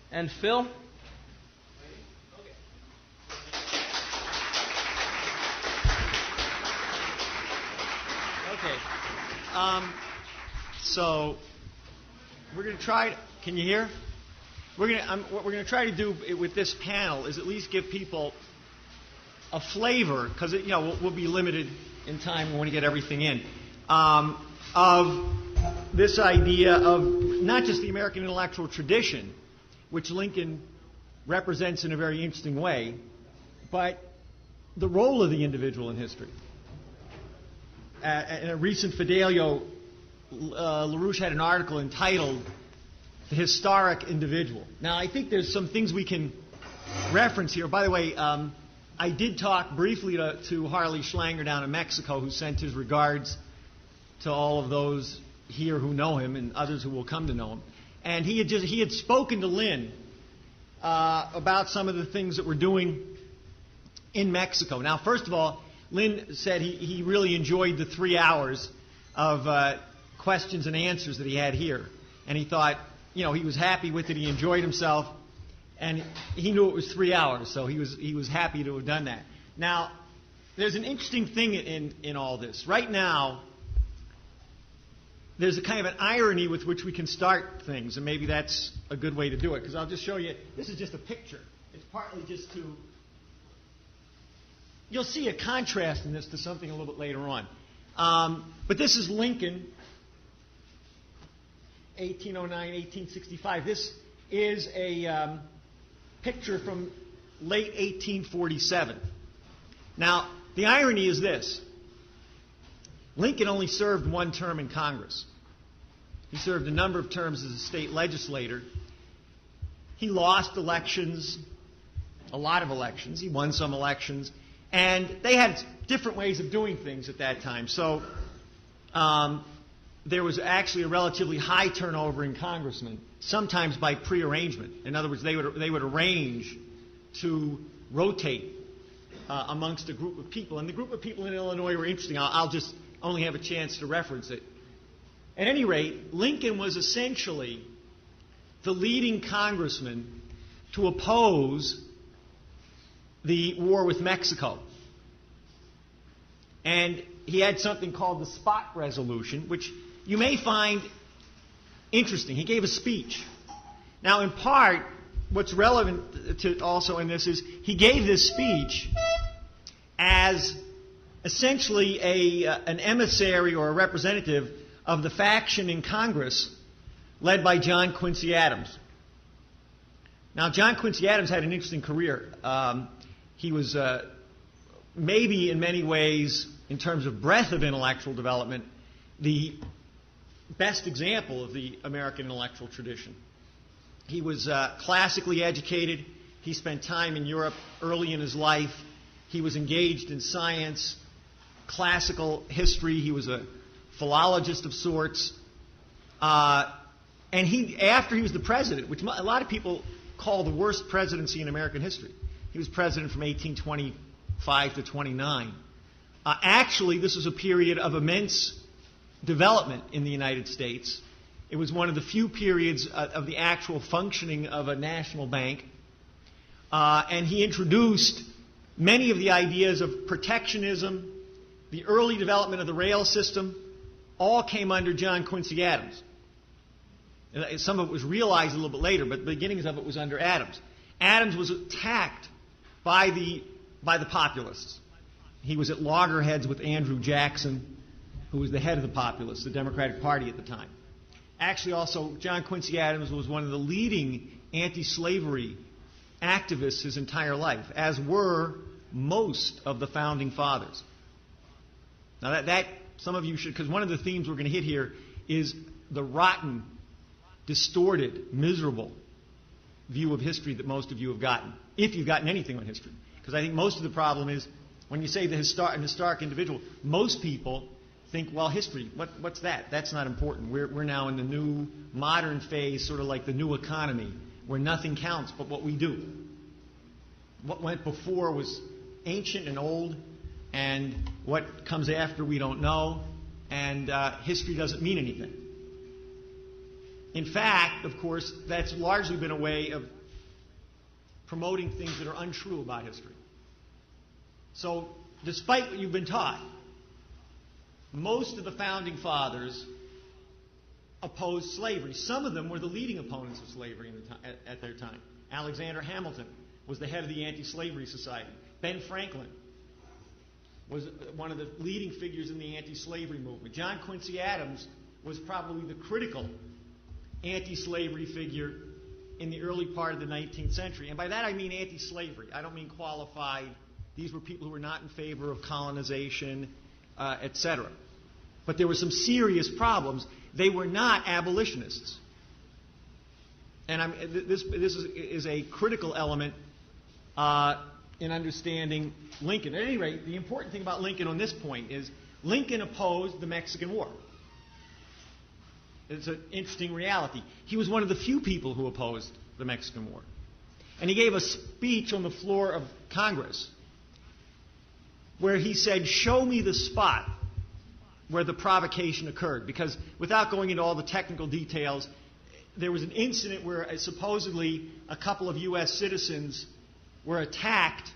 And Phil? Okay. So we're going to try. Can you hear? What we're going to try to do with this panel is at least give people a flavor, because we'll be limited in time. We want to get everything in, of this idea of not just the American intellectual tradition, which Lincoln represents in a very interesting way, but the role of the individual in history. In a recent Fidelio, LaRouche had an article entitled "The Historic Individual." Now, I think there's some things we can reference here. By the way, I did talk briefly to Harley Schlanger down in Mexico, who sent his regards to all of those here who know him and others who will come to know him. And he had spoken to Lynn about some of the things that we're doing in Mexico. Now, first of all, Lynn said he really enjoyed the 3 hours of questions and answers that he had here. And he thought, he was happy with it, he enjoyed himself, and he knew it was 3 hours, so he was happy to have done that. Now, there's an interesting thing in all this. Right now, there's a kind of an irony with which we can start things, and maybe that's a good way to do it, because I'll just show you. This is just a picture. It's partly just to... You'll see a contrast in this to something a little bit later on. But this is Lincoln, 1809, 1865. This is a picture from late 1847. Now, the irony is this. Lincoln only served one term in Congress. He served a number of terms as a state legislator. He lost elections, a lot of elections. He won some elections. And they had different ways of doing things at that time. So there was actually a relatively high turnover in congressmen, sometimes by prearrangement. In other words, they would arrange to rotate amongst a group of people. And the group of people in Illinois were interesting. I'll just only have a chance to reference it. At any rate, Lincoln was essentially the leading congressman to oppose the war with Mexico. And he had something called the Spot Resolution, which you may find interesting. He gave a speech. Now, in part, what's relevant to also in this is he gave this speech as essentially an emissary or a representative of the faction in Congress led by John Quincy Adams. Now, John Quincy Adams had an interesting career. He was maybe in many ways, in terms of breadth of intellectual development, the best example of the American intellectual tradition. He was classically educated. He spent time in Europe early in his life. He was engaged in science, classical history. He was a philologist of sorts. And after he was the president, which a lot of people call the worst presidency in American history. He was president from 1825 to 29. Actually, this was a period of immense development in the United States. It was one of the few periods of the actual functioning of a national bank. And he introduced many of the ideas of protectionism, the early development of the rail system, all came under John Quincy Adams. Some of it was realized a little bit later, but the beginnings of it was under Adams. Adams was attacked by the populists. He was at loggerheads with Andrew Jackson, who was the head of the populists, the Democratic Party at the time. Actually, also, John Quincy Adams was one of the leading anti-slavery activists his entire life, as were most of the founding fathers. Now, that some of you should, because one of the themes we're going to hit here is the rotten, distorted, miserable view of history that most of you have gotten, if you've gotten anything on history. Because I think most of the problem is, when you say an historic individual, most people think, well, history, what's that? That's not important. We're now in the new modern phase, sort of like the new economy, where nothing counts but what we do. What went before was ancient and old, and what comes after we don't know, and history doesn't mean anything. In fact, of course, that's largely been a way of promoting things that are untrue about history. So, despite what you've been taught, most of the founding fathers opposed slavery. Some of them were the leading opponents of slavery at their time. Alexander Hamilton was the head of the Anti-Slavery Society. Ben Franklin was one of the leading figures in the anti-slavery movement. John Quincy Adams was probably the critical anti-slavery figure in the early part of the 19th century. And by that I mean anti-slavery. I don't mean qualified. These were people who were not in favor of colonization, etc. But there were some serious problems. They were not abolitionists. And this is a critical element in understanding Lincoln. At any rate, the important thing about Lincoln on this point is Lincoln opposed the Mexican War. It's an interesting reality. He was one of the few people who opposed the Mexican War. And he gave a speech on the floor of Congress where he said, "Show me the spot where the provocation occurred." Because without going into all the technical details, there was an incident where supposedly a couple of U.S. citizens were attacked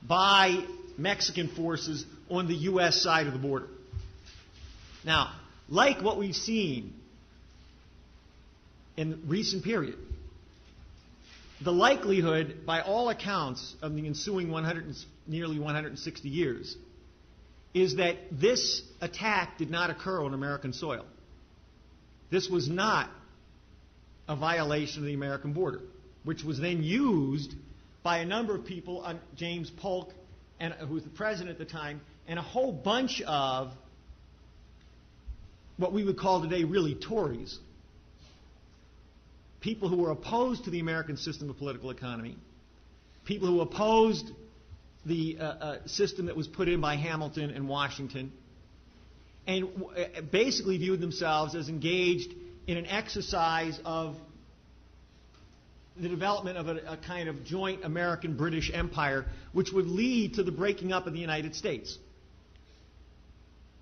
by Mexican forces on the U.S. side of the border. Now, like what we've seen in the recent period, the likelihood, by all accounts, of the ensuing nearly 160 years is that this attack did not occur on American soil. This was not a violation of the American border, which was then used by a number of people, James Polk, who was the president at the time, and a whole bunch of what we would call today really Tories, people who were opposed to the American system of political economy, people who opposed the system that was put in by Hamilton and Washington, and basically viewed themselves as engaged in an exercise of the development of a kind of joint American-British empire, which would lead to the breaking up of the United States.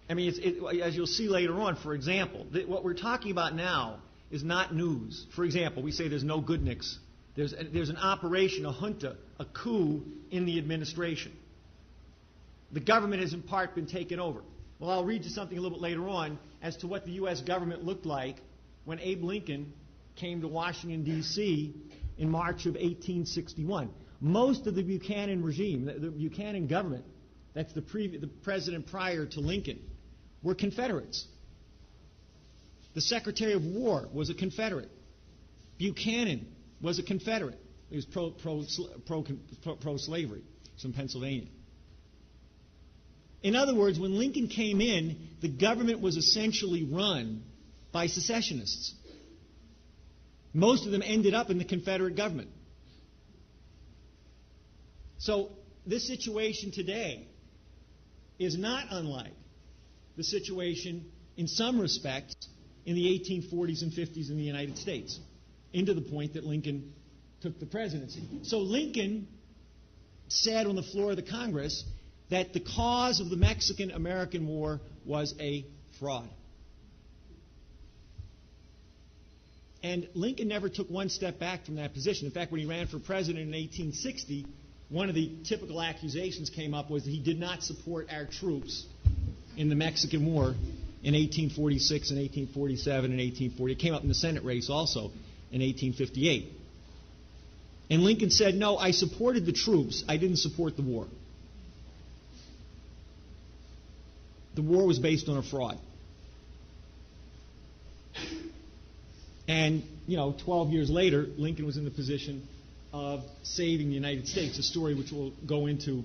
I mean, as you'll see later on, for example, what we're talking about now is not news. For example, we say there's no Goodniks. There's an operation, a junta, a coup in the administration. The government has in part been taken over. Well, I'll read you something a little bit later on as to what the U.S. government looked like when Abe Lincoln came to Washington, D.C. in March of 1861. Most of the Buchanan regime, the Buchanan government, that's the president prior to Lincoln, were Confederates. The Secretary of War was a Confederate. Buchanan was a Confederate. He was pro-slavery. From Pennsylvania. In other words, when Lincoln came in, the government was essentially run by secessionists. Most of them ended up in the Confederate government. So this situation today is not unlike the situation in some respects in the 1840s and 50s in the United States, into the point that Lincoln took the presidency. So Lincoln said on the floor of the Congress that the cause of the Mexican-American War was a fraud. And Lincoln never took one step back from that position. In fact, when he ran for president in 1860, one of the typical accusations came up was that he did not support our troops in the Mexican War in 1846 and 1847 and 1840. It came up in the Senate race also in 1858. And Lincoln said, no, I supported the troops. I didn't support the war. The war was based on a fraud. And, 12 years later, Lincoln was in the position of saving the United States, a story which we'll go into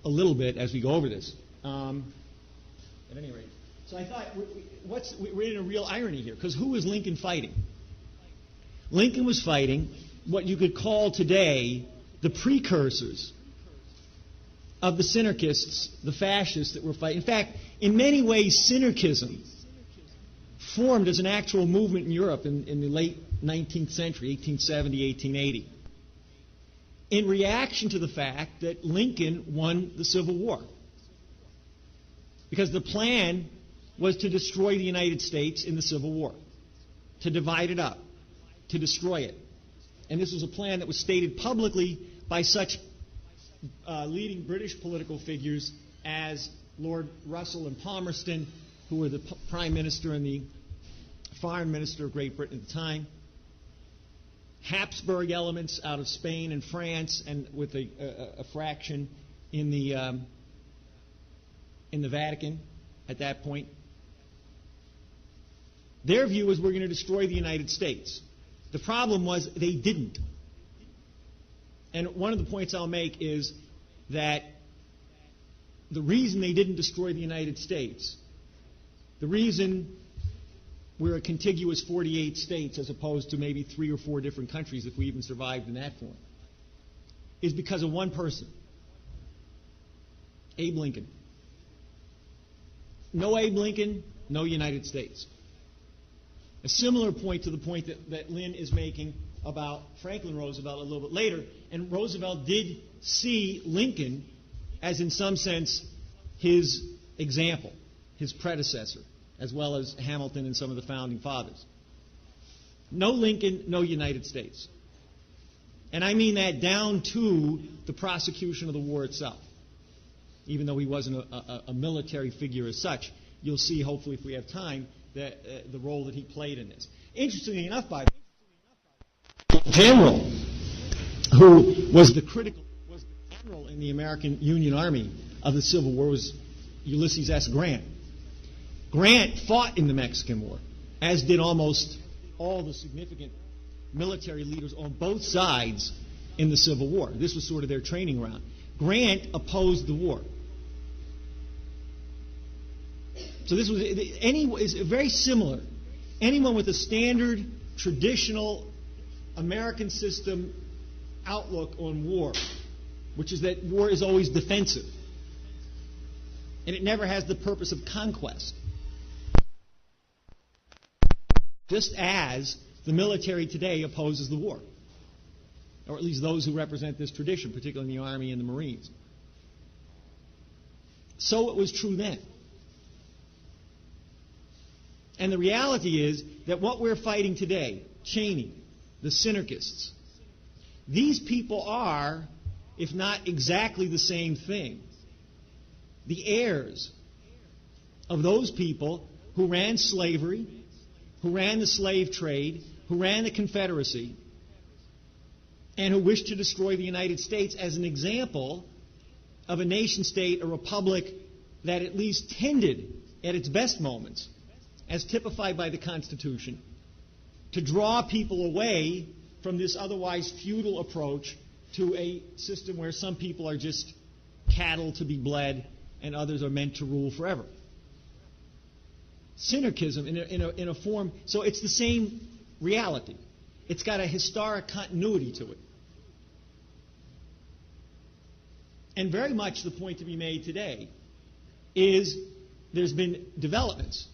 a little bit as we go over this. At any rate. So I thought, we're in a real irony here, because who was Lincoln fighting? Lincoln was fighting what you could call today the precursors of the synarchists, the fascists that were fighting. In fact, in many ways, synarchism formed as an actual movement in Europe in the late 19th century, 1870, 1880, in reaction to the fact that Lincoln won the Civil War. Because the plan was to destroy the United States in the Civil War, to divide it up, to destroy it. And this was a plan that was stated publicly by such leading British political figures as Lord Russell and Palmerston, who were the Prime Minister and the Foreign Minister of Great Britain at the time. Habsburg elements out of Spain and France, and with a fraction in the Vatican at that point. Their view was, we're going to destroy the United States. The problem was they didn't. And one of the points I'll make is that the reason they didn't destroy the United States, the reason we're a contiguous 48 states as opposed to maybe 3 or 4 different countries if we even survived in that form, is because of one person, Abe Lincoln. No Abe Lincoln, no United States. A similar point to the point that Lynn is making about Franklin Roosevelt a little bit later. And Roosevelt did see Lincoln as, in some sense, his example, his predecessor, as well as Hamilton and some of the founding fathers. No Lincoln, no United States. And I mean that down to the prosecution of the war itself. Even though he wasn't a military figure as such, you'll see, hopefully, if we have time, that the role that he played in this. Interestingly enough, by the general who was the general in the American Union Army of the Civil War was Ulysses S. Grant. Grant fought in the Mexican War, as did almost all the significant military leaders on both sides in the Civil War. This was sort of their training ground. Grant opposed the war. So this was is very similar. Anyone with a standard, traditional American system outlook on war, which is that war is always defensive, and it never has the purpose of conquest. Just as the military today opposes the war, or at least those who represent this tradition, particularly in the Army and the Marines. So it was true then. And the reality is that what we're fighting today, Cheney, the synarchists, these people are, if not exactly the same thing, the heirs of those people who ran slavery, who ran the slave trade, who ran the Confederacy, and who wished to destroy the United States as an example of a nation-state, a republic that at least tended, at its best moments, as typified by the Constitution, to draw people away from this otherwise feudal approach to a system where some people are just cattle to be bled and others are meant to rule forever. Synarchism in a form, so it's the same reality. It's got a historic continuity to it. And very much the point to be made today is there's been developments.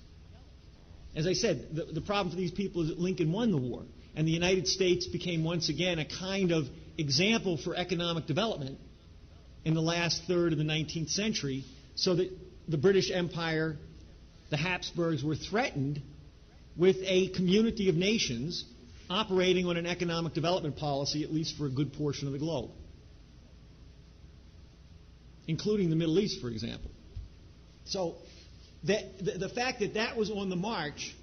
As I said, the problem for these people is that Lincoln won the war, and the United States became once again a kind of example for economic development in the last third of the 19th century, so that the British Empire, the Habsburgs, were threatened with a community of nations operating on an economic development policy, at least for a good portion of the globe, including the Middle East, for example. So the fact that that was on the march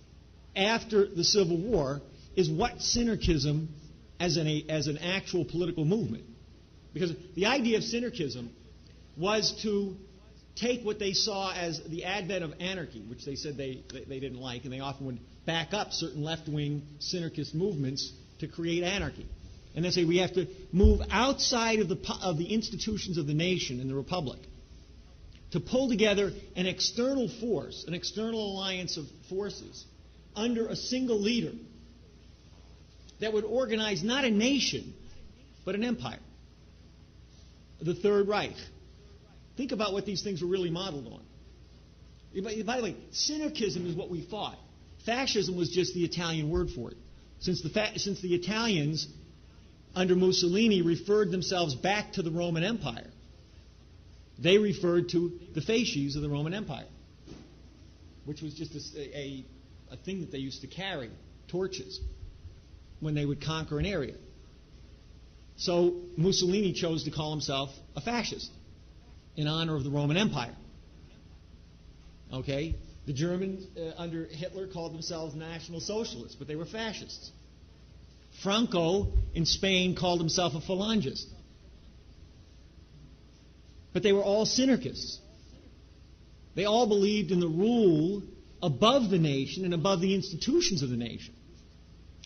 after the Civil War is what synarchism as an actual political movement. Because the idea of synarchism was to take what they saw as the advent of anarchy, which they said they didn't like, and they often would back up certain left-wing synarchist movements to create anarchy. And they say we have to move outside of the institutions of the nation and the republic to pull together an external force, an external alliance of forces under a single leader that would organize not a nation, but an empire. The Third Reich. Think about what these things were really modeled on. By the way, synarchism is what we fought. Fascism was just the Italian word for it. Since the Italians, under Mussolini, referred themselves back to the Roman Empire, they referred to the fasces of the Roman Empire, which was just a thing that they used to carry, torches, when they would conquer an area. So Mussolini chose to call himself a fascist in honor of the Roman Empire. Okay? The Germans under Hitler called themselves National Socialists, but they were fascists. Franco in Spain called himself a Falangist. But they were all synarchists. They all believed in the rule above the nation and above the institutions of the nation.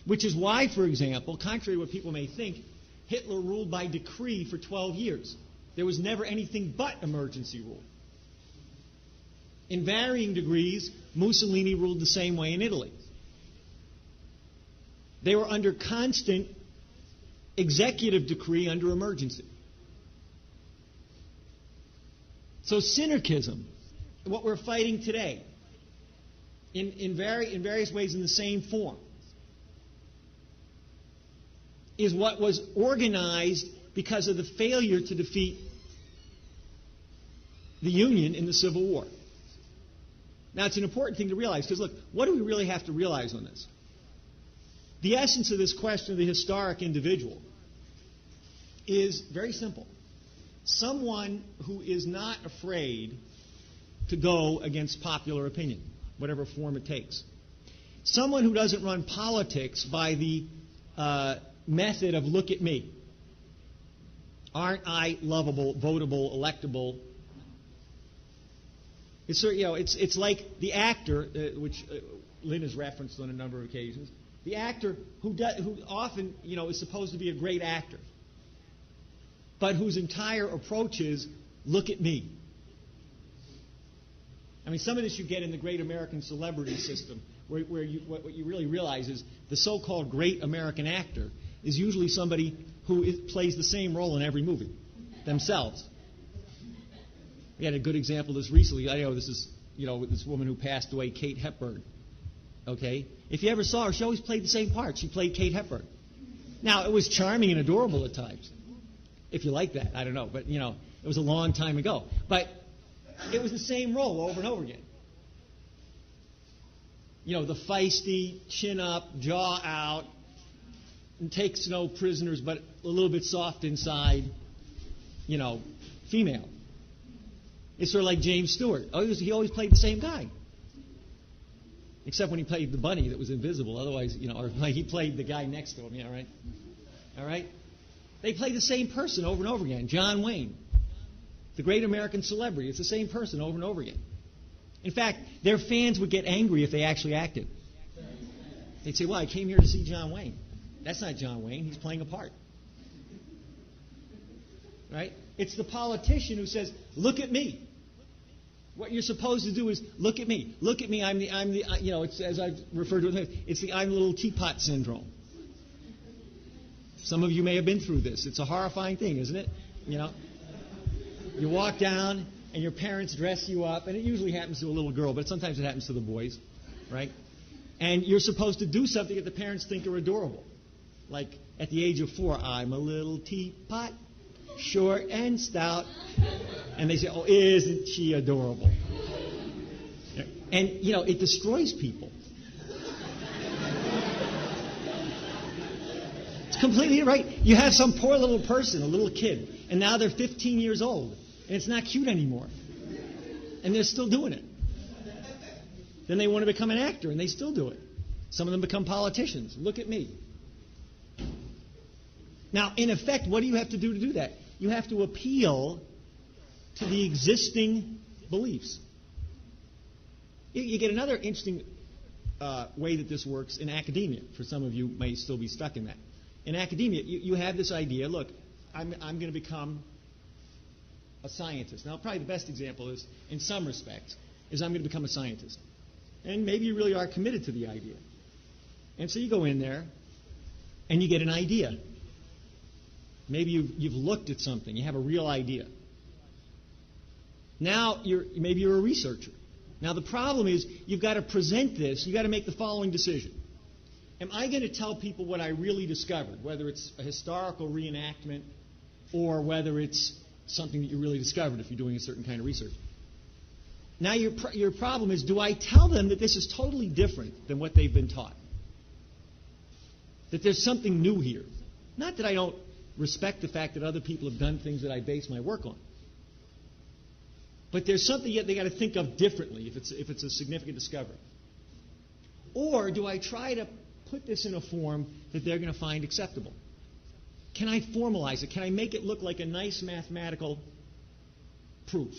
Which is why, for example, contrary to what people may think, Hitler ruled by decree for 12 years. There was never anything but emergency rule. In varying degrees, Mussolini ruled the same way in Italy. They were under constant executive decree under emergency. So synarchism, what we're fighting today, in various ways in the same form, is what was organized because of the failure to defeat the Union in the Civil War. Now, it's an important thing to realize, because look, what do we really have to realize on this? The essence of this question of the historic individual is very simple. Someone who is not afraid to go against popular opinion, whatever form it takes. Someone who doesn't run politics by the method of look at me. Aren't I lovable, votable, electable? It's like the actor, which Lynn has referenced on a number of occasions. The actor who often is supposed to be a great actor, but whose entire approach is look at me. I mean, some of this you get in the great American celebrity system, where what you really realize is the so-called great American actor is usually somebody who plays the same role in every movie themselves. We had a good example of this recently. I know this is, this woman who passed away, Kate Hepburn. Okay? If you ever saw her, she always played the same part. She played Kate Hepburn. Now, it was charming and adorable at times. If you like that, I don't know. But, it was a long time ago. But it was the same role over and over again. The feisty, chin up, jaw out, and takes no prisoners, but a little bit soft inside, female. It's sort of like James Stewart. He always played the same guy. Except when he played the bunny that was invisible. Otherwise, or he played the guy next to him, right? All right? They play the same person over and over again. John Wayne, the great American celebrity. It's the same person over and over again. In fact, their fans would get angry if they actually acted. They'd say, well, I came here to see John Wayne. That's not John Wayne. He's playing a part. Right? It's the politician who says, look at me. What you're supposed to do is look at me. Look at me. It's, as I've referred to it, it's the I'm the little teapot syndrome. Some of you may have been through this. It's a horrifying thing, isn't it? You walk down and your parents dress you up, and it usually happens to a little girl, but sometimes it happens to the boys, right? And you're supposed to do something that the parents think are adorable. Like at the age of 4, I'm a little teapot, short and stout. And they say, oh, isn't she adorable? And, it destroys people. It's completely right. You have some poor little person, a little kid, and now they're 15 years old, and it's not cute anymore. And they're still doing it. Then they want to become an actor, and they still do it. Some of them become politicians. Look at me. Now, in effect, what do you have to do that? You have to appeal to the existing beliefs. You get another interesting way that this works in academia. For some of you may still be stuck in that. In academia, you have this idea, look, I'm going to become a scientist. Now, probably the best example is, in some respects, is I'm going to become a scientist. And maybe you really are committed to the idea. And so you go in there, and you get an idea. Maybe you've looked at something. You have a real idea. Now, maybe you're a researcher. Now, the problem is you've got to present this. You've got to make the following decision. Am I going to tell people what I really discovered, whether it's a historical reenactment or whether it's something that you really discovered if you're doing a certain kind of research? Now, your problem is, do I tell them that this is totally different than what they've been taught? That there's something new here? Not that I don't respect the fact that other people have done things that I base my work on. But there's something yet they got to think of differently if it's a significant discovery. Or do I try to put this in a form that they're going to find acceptable? Can I formalize it? Can I make it look like a nice mathematical proof?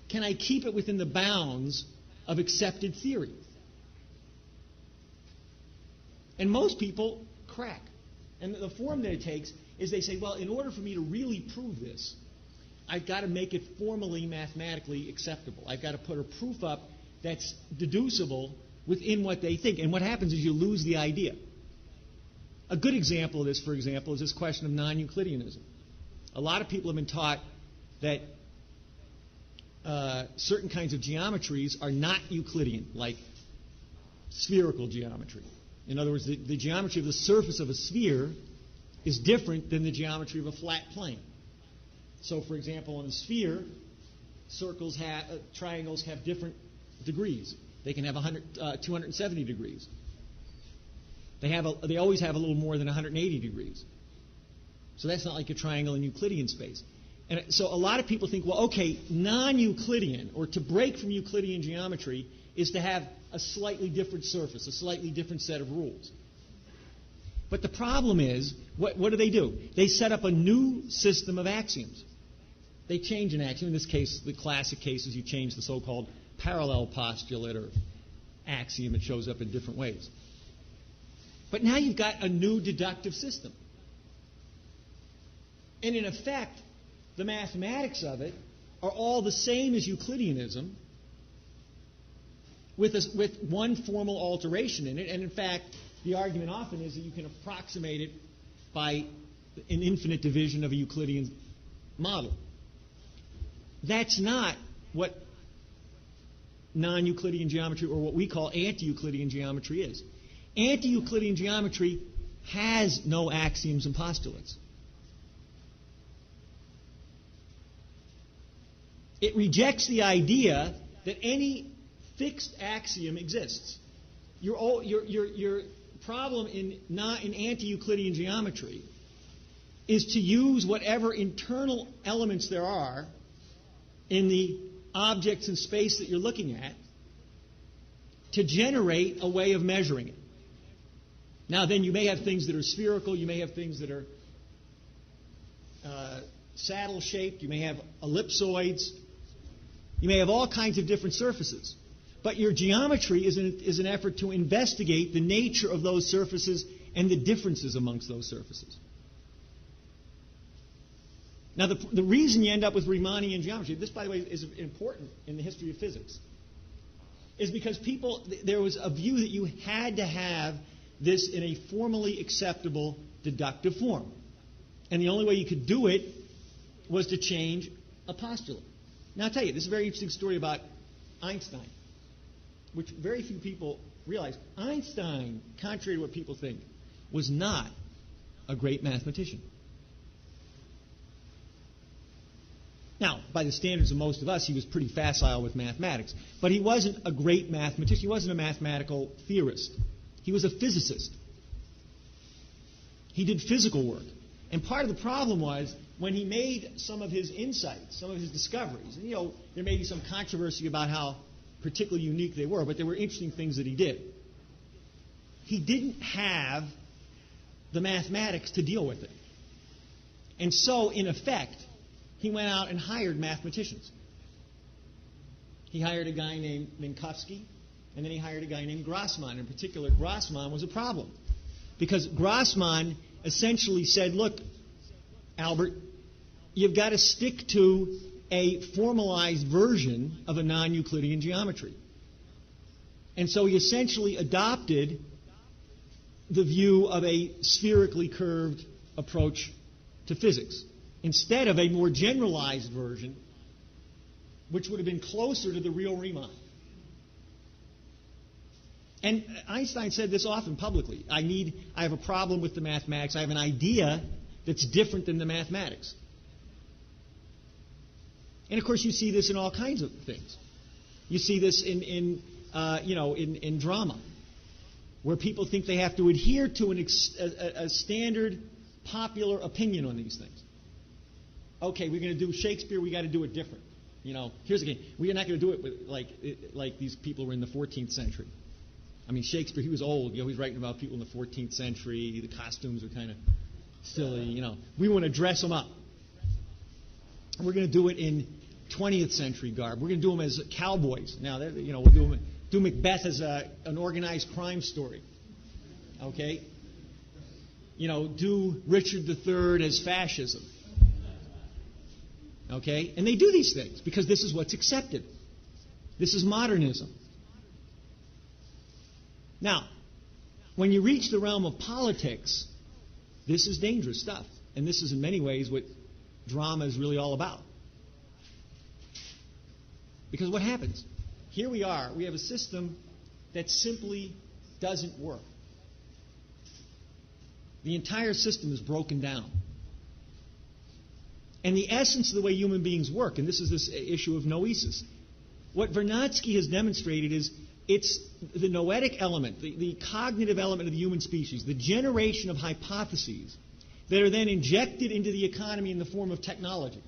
Can I keep it within the bounds of accepted theory? And most people crack. And the form that it takes is they say, well, in order for me to really prove this, I've got to make it formally mathematically acceptable. I've got to put a proof up that's deducible within what they think. And what happens is you lose the idea. A good example of this, for example, is this question of non-Euclideanism. A lot of people have been taught that certain kinds of geometries are not Euclidean, like spherical geometry. In other words, the geometry of the surface of a sphere is different than the geometry of a flat plane. So, for example, in a sphere, triangles have different degrees. They can have 270 degrees. They always have a little more than 180 degrees. So that's not like a triangle in Euclidean space. And so a lot of people think, well, okay, non-Euclidean, or to break from Euclidean geometry, is to have a slightly different surface, a slightly different set of rules. But the problem is, what do? They set up a new system of axioms. They change an axiom. In this case, the classic case is you change the so-called parallel postulate or axiom. It shows up in different ways. But now you've got a new deductive system. And in effect, the mathematics of it are all the same as Euclideanism with one formal alteration in it. And in fact, the argument often is that you can approximate it by an infinite division of a Euclidean model. That's not what non-Euclidean geometry, or what we call anti-Euclidean geometry, is. Anti-Euclidean geometry has no axioms and postulates. It rejects the idea that any fixed axiom exists. Your problem in anti-Euclidean geometry is to use whatever internal elements there are in the objects in space that you're looking at to generate a way of measuring it. Now, then you may have things that are spherical, you may have things that are saddle-shaped, you may have ellipsoids, you may have all kinds of different surfaces. But your geometry is an effort to investigate the nature of those surfaces and the differences amongst those surfaces. Now, the reason you end up with Riemannian geometry, this, by the way, is important in the history of physics, is because there was a view that you had to have this in a formally acceptable deductive form. And the only way you could do it was to change a postulate. Now, I'll tell you, this is a very interesting story about Einstein, which very few people realize. Einstein, contrary to what people think, was not a great mathematician. Now, by the standards of most of us, he was pretty facile with mathematics. But he wasn't a great mathematician. He wasn't a mathematical theorist. He was a physicist. He did physical work. And part of the problem was when he made some of his insights, some of his discoveries, and there may be some controversy about how particularly unique they were, but there were interesting things that he did. He didn't have the mathematics to deal with it. And so, in effect, he went out and hired mathematicians. He hired a guy named Minkowski, and then he hired a guy named Grossman. In particular, Grossman was a problem, because Grossman essentially said, look, Albert, you've got to stick to a formalized version of a non-Euclidean geometry. And so he essentially adopted the view of a spherically curved approach to physics, instead of a more generalized version, which would have been closer to the real Riemann. And Einstein said this often publicly. I have a problem with the mathematics. I have an idea that's different than the mathematics. And of course, you see this in all kinds of things. You see this in drama, where people think they have to adhere to a standard popular opinion on these things. Okay, we're going to do Shakespeare, we got to do it different. Here's the game. We're not going to do it with, like these people were in the 14th century. I mean, Shakespeare, he was old. He's writing about people in the 14th century. The costumes are kind of silly. We want to dress them up. We're going to do it in 20th century garb. We're going to do them as cowboys. Now, we'll do Macbeth as an organized crime story. Okay? Do Richard III as fascism. Okay? And they do these things because this is what's accepted. This is modernism. Now, when you reach the realm of politics, this is dangerous stuff. And this is in many ways what drama is really all about. Because what happens? Here we are. We have a system that simply doesn't work. The entire system is broken down. And the essence of the way human beings work, and this is this issue of noesis, what Vernadsky has demonstrated is it's the noetic element, the cognitive element of the human species, the generation of hypotheses that are then injected into the economy in the form of technology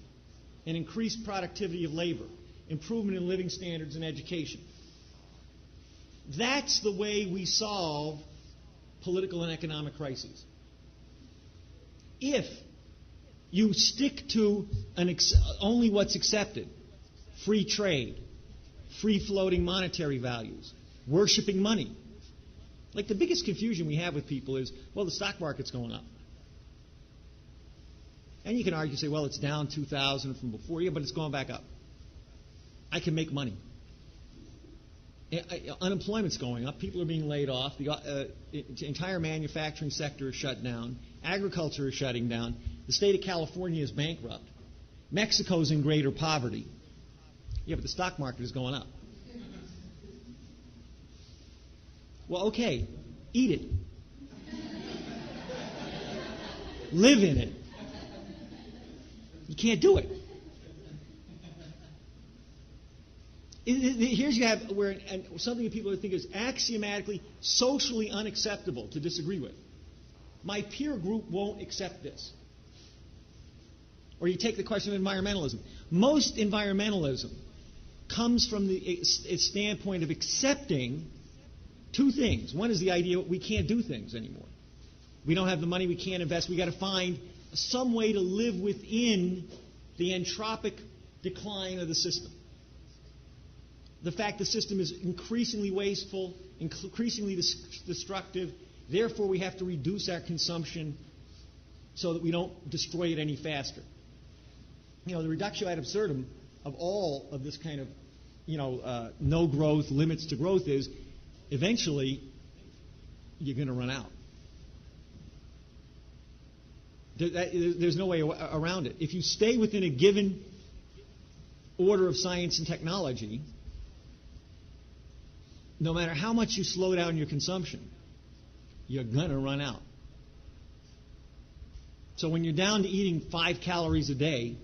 and increased productivity of labor, improvement in living standards and education. That's the way we solve political and economic crises. If you stick to only what's accepted, free trade, free-floating monetary values, worshiping money. Like the biggest confusion we have with people is, well, the stock market's going up. And you can argue, say, well, it's down 2,000 from before. Yeah, but it's going back up. I can make money. Unemployment's going up. People are being laid off. The entire manufacturing sector is shut down. Agriculture is shutting down. The state of California is bankrupt. Mexico's in greater poverty. Yeah, but the stock market is going up. Well, okay, eat it. Live in it. You can't do it. Here's you have where something that people think is axiomatically, socially unacceptable to disagree with. My peer group won't accept this. Or you take the question of environmentalism. Most environmentalism comes from the standpoint of accepting two things. One is the idea we can't do things anymore. We don't have the money, we can't invest. We've got to find some way to live within the entropic decline of the system. The fact the system is increasingly wasteful, increasingly destructive, therefore we have to reduce our consumption so that we don't destroy it any faster. The reductio ad absurdum of all of this kind of, no growth, limits to growth is eventually you're going to run out. There's no way around it. If you stay within a given order of science and technology, no matter how much you slow down your consumption, you're going to run out. So when you're down to eating 5 calories a day,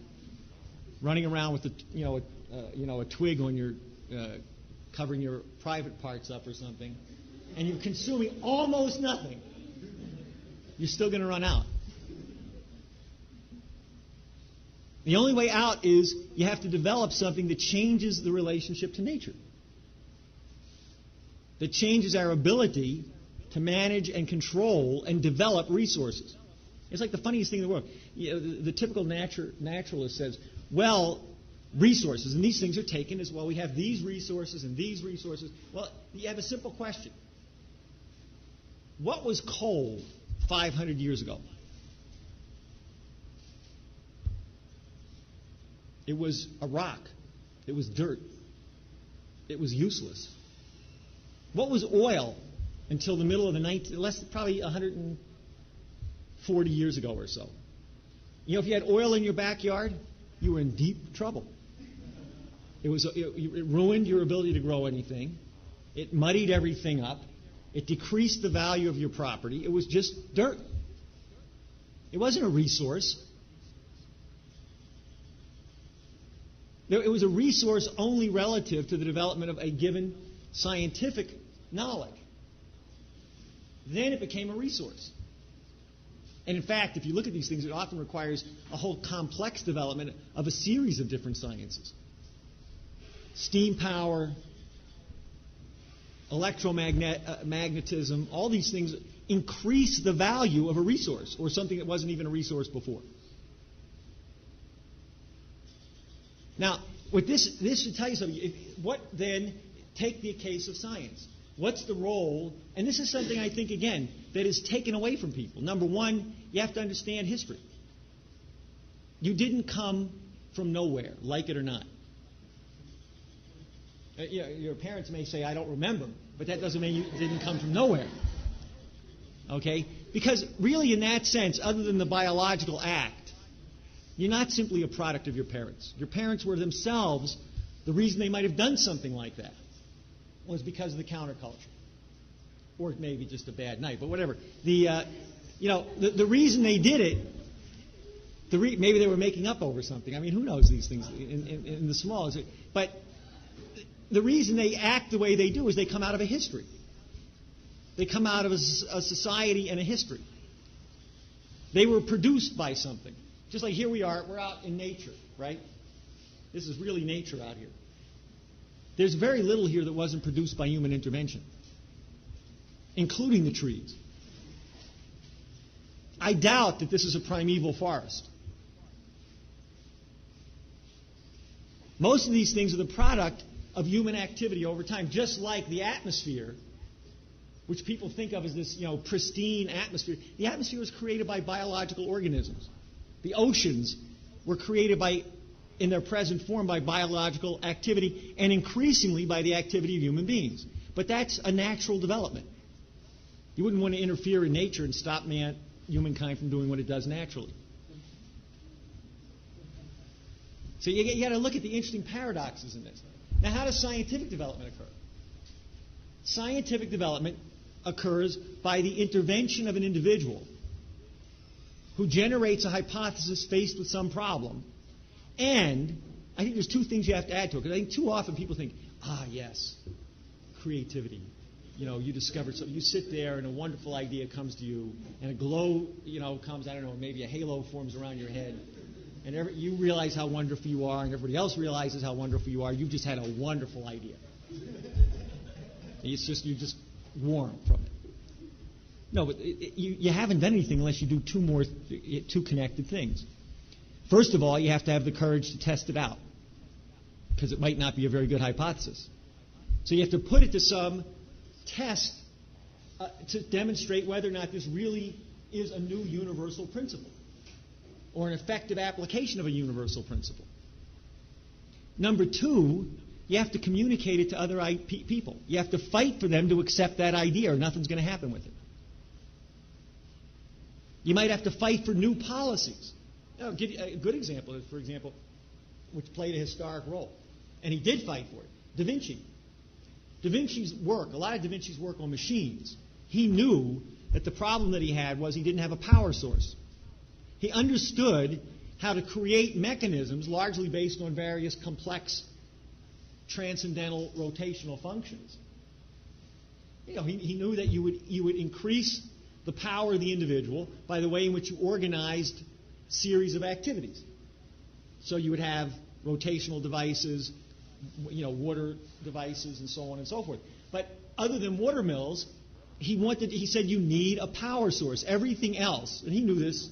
running around with a twig on your covering your private parts up or something, and you're consuming almost nothing, you're still going to run out. The only way out is you have to develop something that changes the relationship to nature, that changes our ability to manage and control and develop resources. It's like the funniest thing in the world. The typical naturalist says, well, resources, and these things are taken as well. We have these resources and these resources. Well, you have a simple question. What was coal 500 years ago? It was a rock. It was dirt. It was useless. What was oil until the middle of the probably 140 years ago or so? If you had oil in your backyard, you were in deep trouble. It ruined your ability to grow anything. It muddied everything up. It decreased the value of your property. It was just dirt. It wasn't a resource. It was a resource only relative to the development of a given scientific knowledge. Then it became a resource. And in fact, if you look at these things, it often requires a whole complex development of a series of different sciences. Steam power, electromagnetism, all these things increase the value of a resource or something that wasn't even a resource before. Now, with this should tell you something. What then, take the case of science. What's the role, and this is something I think, again, that is taken away from people. Number one, you have to understand history. You didn't come from nowhere, like it or not. Your parents may say, I don't remember, but that doesn't mean you didn't come from nowhere. Okay? Because really, in that sense, other than the biological act, you're not simply a product of your parents. Your parents were themselves, the reason they might have done something like that was because of the counterculture. Or maybe just a bad night, but whatever. The reason they did it, maybe they were making up over something. I mean, who knows these things in the smallest. But the reason they act the way they do is they come out of a history. They come out of a society and a history. They were produced by something. Just like here we are, we're out in nature, right? This is really nature out here. There's very little here that wasn't produced by human intervention, including the trees. I doubt that this is a primeval forest. Most of these things are the product of human activity over time, just like the atmosphere, which people think of as this, pristine atmosphere. The atmosphere was created by biological organisms. The oceans were created in their present form by biological activity and increasingly by the activity of human beings. But that's a natural development. You wouldn't want to interfere in nature and stop humankind from doing what it does naturally. So you got to look at the interesting paradoxes in this. Now, how does scientific development occur? Scientific development occurs by the intervention of an individual who generates a hypothesis faced with some problem. And I think there's two things you have to add to it, because I think too often people think, yes, creativity. You discover something. You sit there and a wonderful idea comes to you, and a glow, comes, maybe a halo forms around your head. And you realize how wonderful you are, and everybody else realizes how wonderful you are. You've just had a wonderful idea. You're just warm from it. No, but you haven't done anything unless you do two connected things. First of all, you have to have the courage to test it out, because it might not be a very good hypothesis. So you have to put it to some test to demonstrate whether or not this really is a new universal principle or an effective application of a universal principle. Number two, you have to communicate it to other people. You have to fight for them to accept that idea, or nothing's going to happen with it. You might have to fight for new policies. I'll give you a good example, for example, which played a historic role. And he did fight for it. Da Vinci. Da Vinci's work, a lot of Da Vinci's work on machines, he knew that the problem that he had was he didn't have a power source. He understood how to create mechanisms largely based on various complex transcendental rotational functions. He knew that you would increase the power of the individual by the way in which you organized series of activities. So you would have rotational devices, water devices, and so on and so forth. But other than water mills, he said you need a power source. Everything else, and he knew this,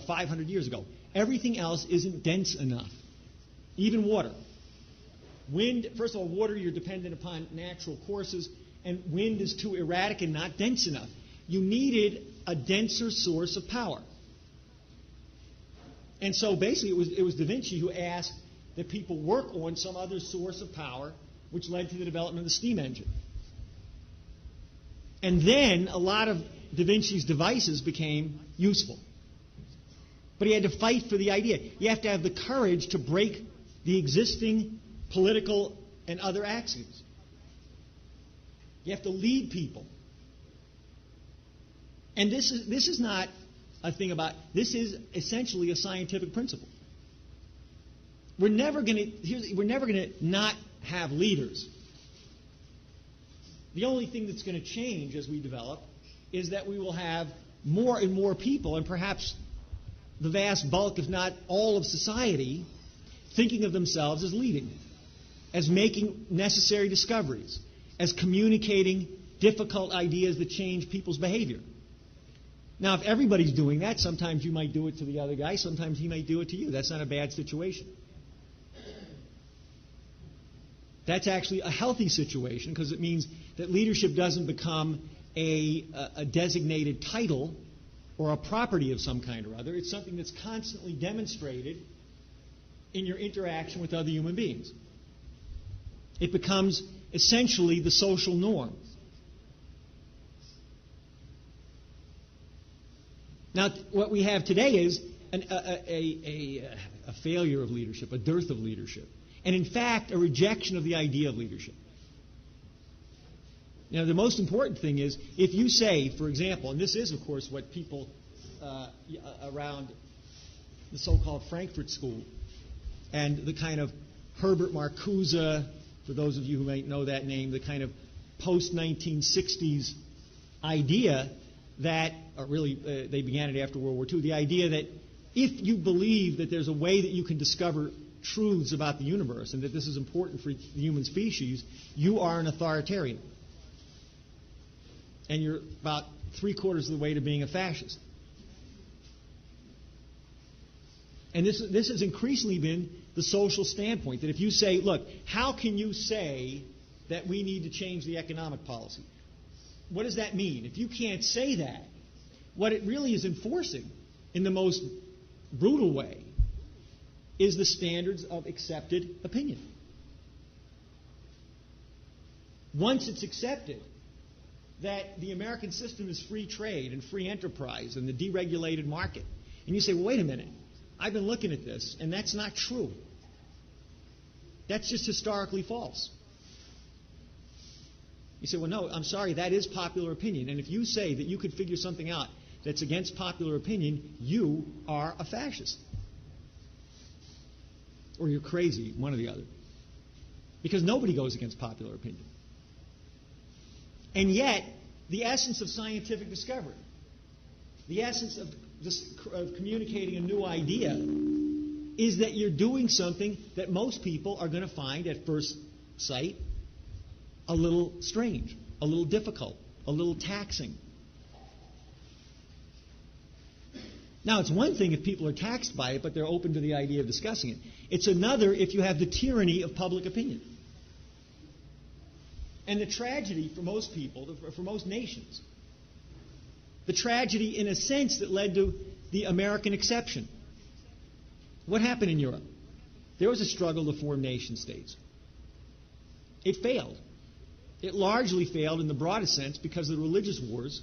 500 years ago, everything else isn't dense enough. Even water. Wind, first of all, water, you're dependent upon natural courses, and wind is too erratic and not dense enough. You needed a denser source of power. And so basically it was Da Vinci who asked that people work on some other source of power, which led to the development of the steam engine. And then a lot of Da Vinci's devices became useful. But he had to fight for the idea. You have to have the courage to break the existing political and other axioms. You have to lead people. And this is not a thing about, this is essentially a scientific principle. We're never going to not have leaders. The only thing that's going to change as we develop is that we will have more and more people, and perhaps the vast bulk, if not all of society, thinking of themselves as leading, as making necessary discoveries, as communicating difficult ideas that change people's behavior. Now, if everybody's doing that, sometimes you might do it to the other guy, sometimes he might do it to you. That's not a bad situation. That's actually a healthy situation because it means that leadership doesn't become a designated title or a property of some kind or other. It's something that's constantly demonstrated in your interaction with other human beings. It becomes essentially the social norm. Now, what we have today is a failure of leadership, a dearth of leadership, and in fact, a rejection of the idea of leadership. Now, the most important thing is if you say, for example, and this is, of course, what people around the so-called Frankfurt School and the kind of Herbert Marcuse, for those of you who might know that name, the kind of post-1960s idea that, or really they began it after World War II, the idea that if you believe that there's a way that you can discover truths about the universe and that this is important for the human species, you are an authoritarian. And you're about 3/4 of the way to being a fascist. And this has increasingly been the social standpoint, that if you say, look, how can you say that we need to change the economic policy? What does that mean? If you can't say that, what it really is enforcing in the most brutal way is the standards of accepted opinion. Once it's accepted that the American system is free trade and free enterprise and the deregulated market, and you say, well, wait a minute, I've been looking at this, and that's not true. That's just historically false. You say, well, no, I'm sorry, that is popular opinion. And if you say that you could figure something out that's against popular opinion, you are a fascist. Or you're crazy, one or the other. Because nobody goes against popular opinion. And yet, the essence of scientific discovery, the essence of communicating a new idea, is that you're doing something that most people are going to find at first sight a little strange, a little difficult, a little taxing. Now, it's one thing if people are taxed by it, but they're open to the idea of discussing it. It's another if you have the tyranny of public opinion. And the tragedy for most people, for most nations, the tragedy in a sense that led to the American exception. What happened in Europe? There was a struggle to form nation states. It failed. It largely failed in the broadest sense because of the religious wars,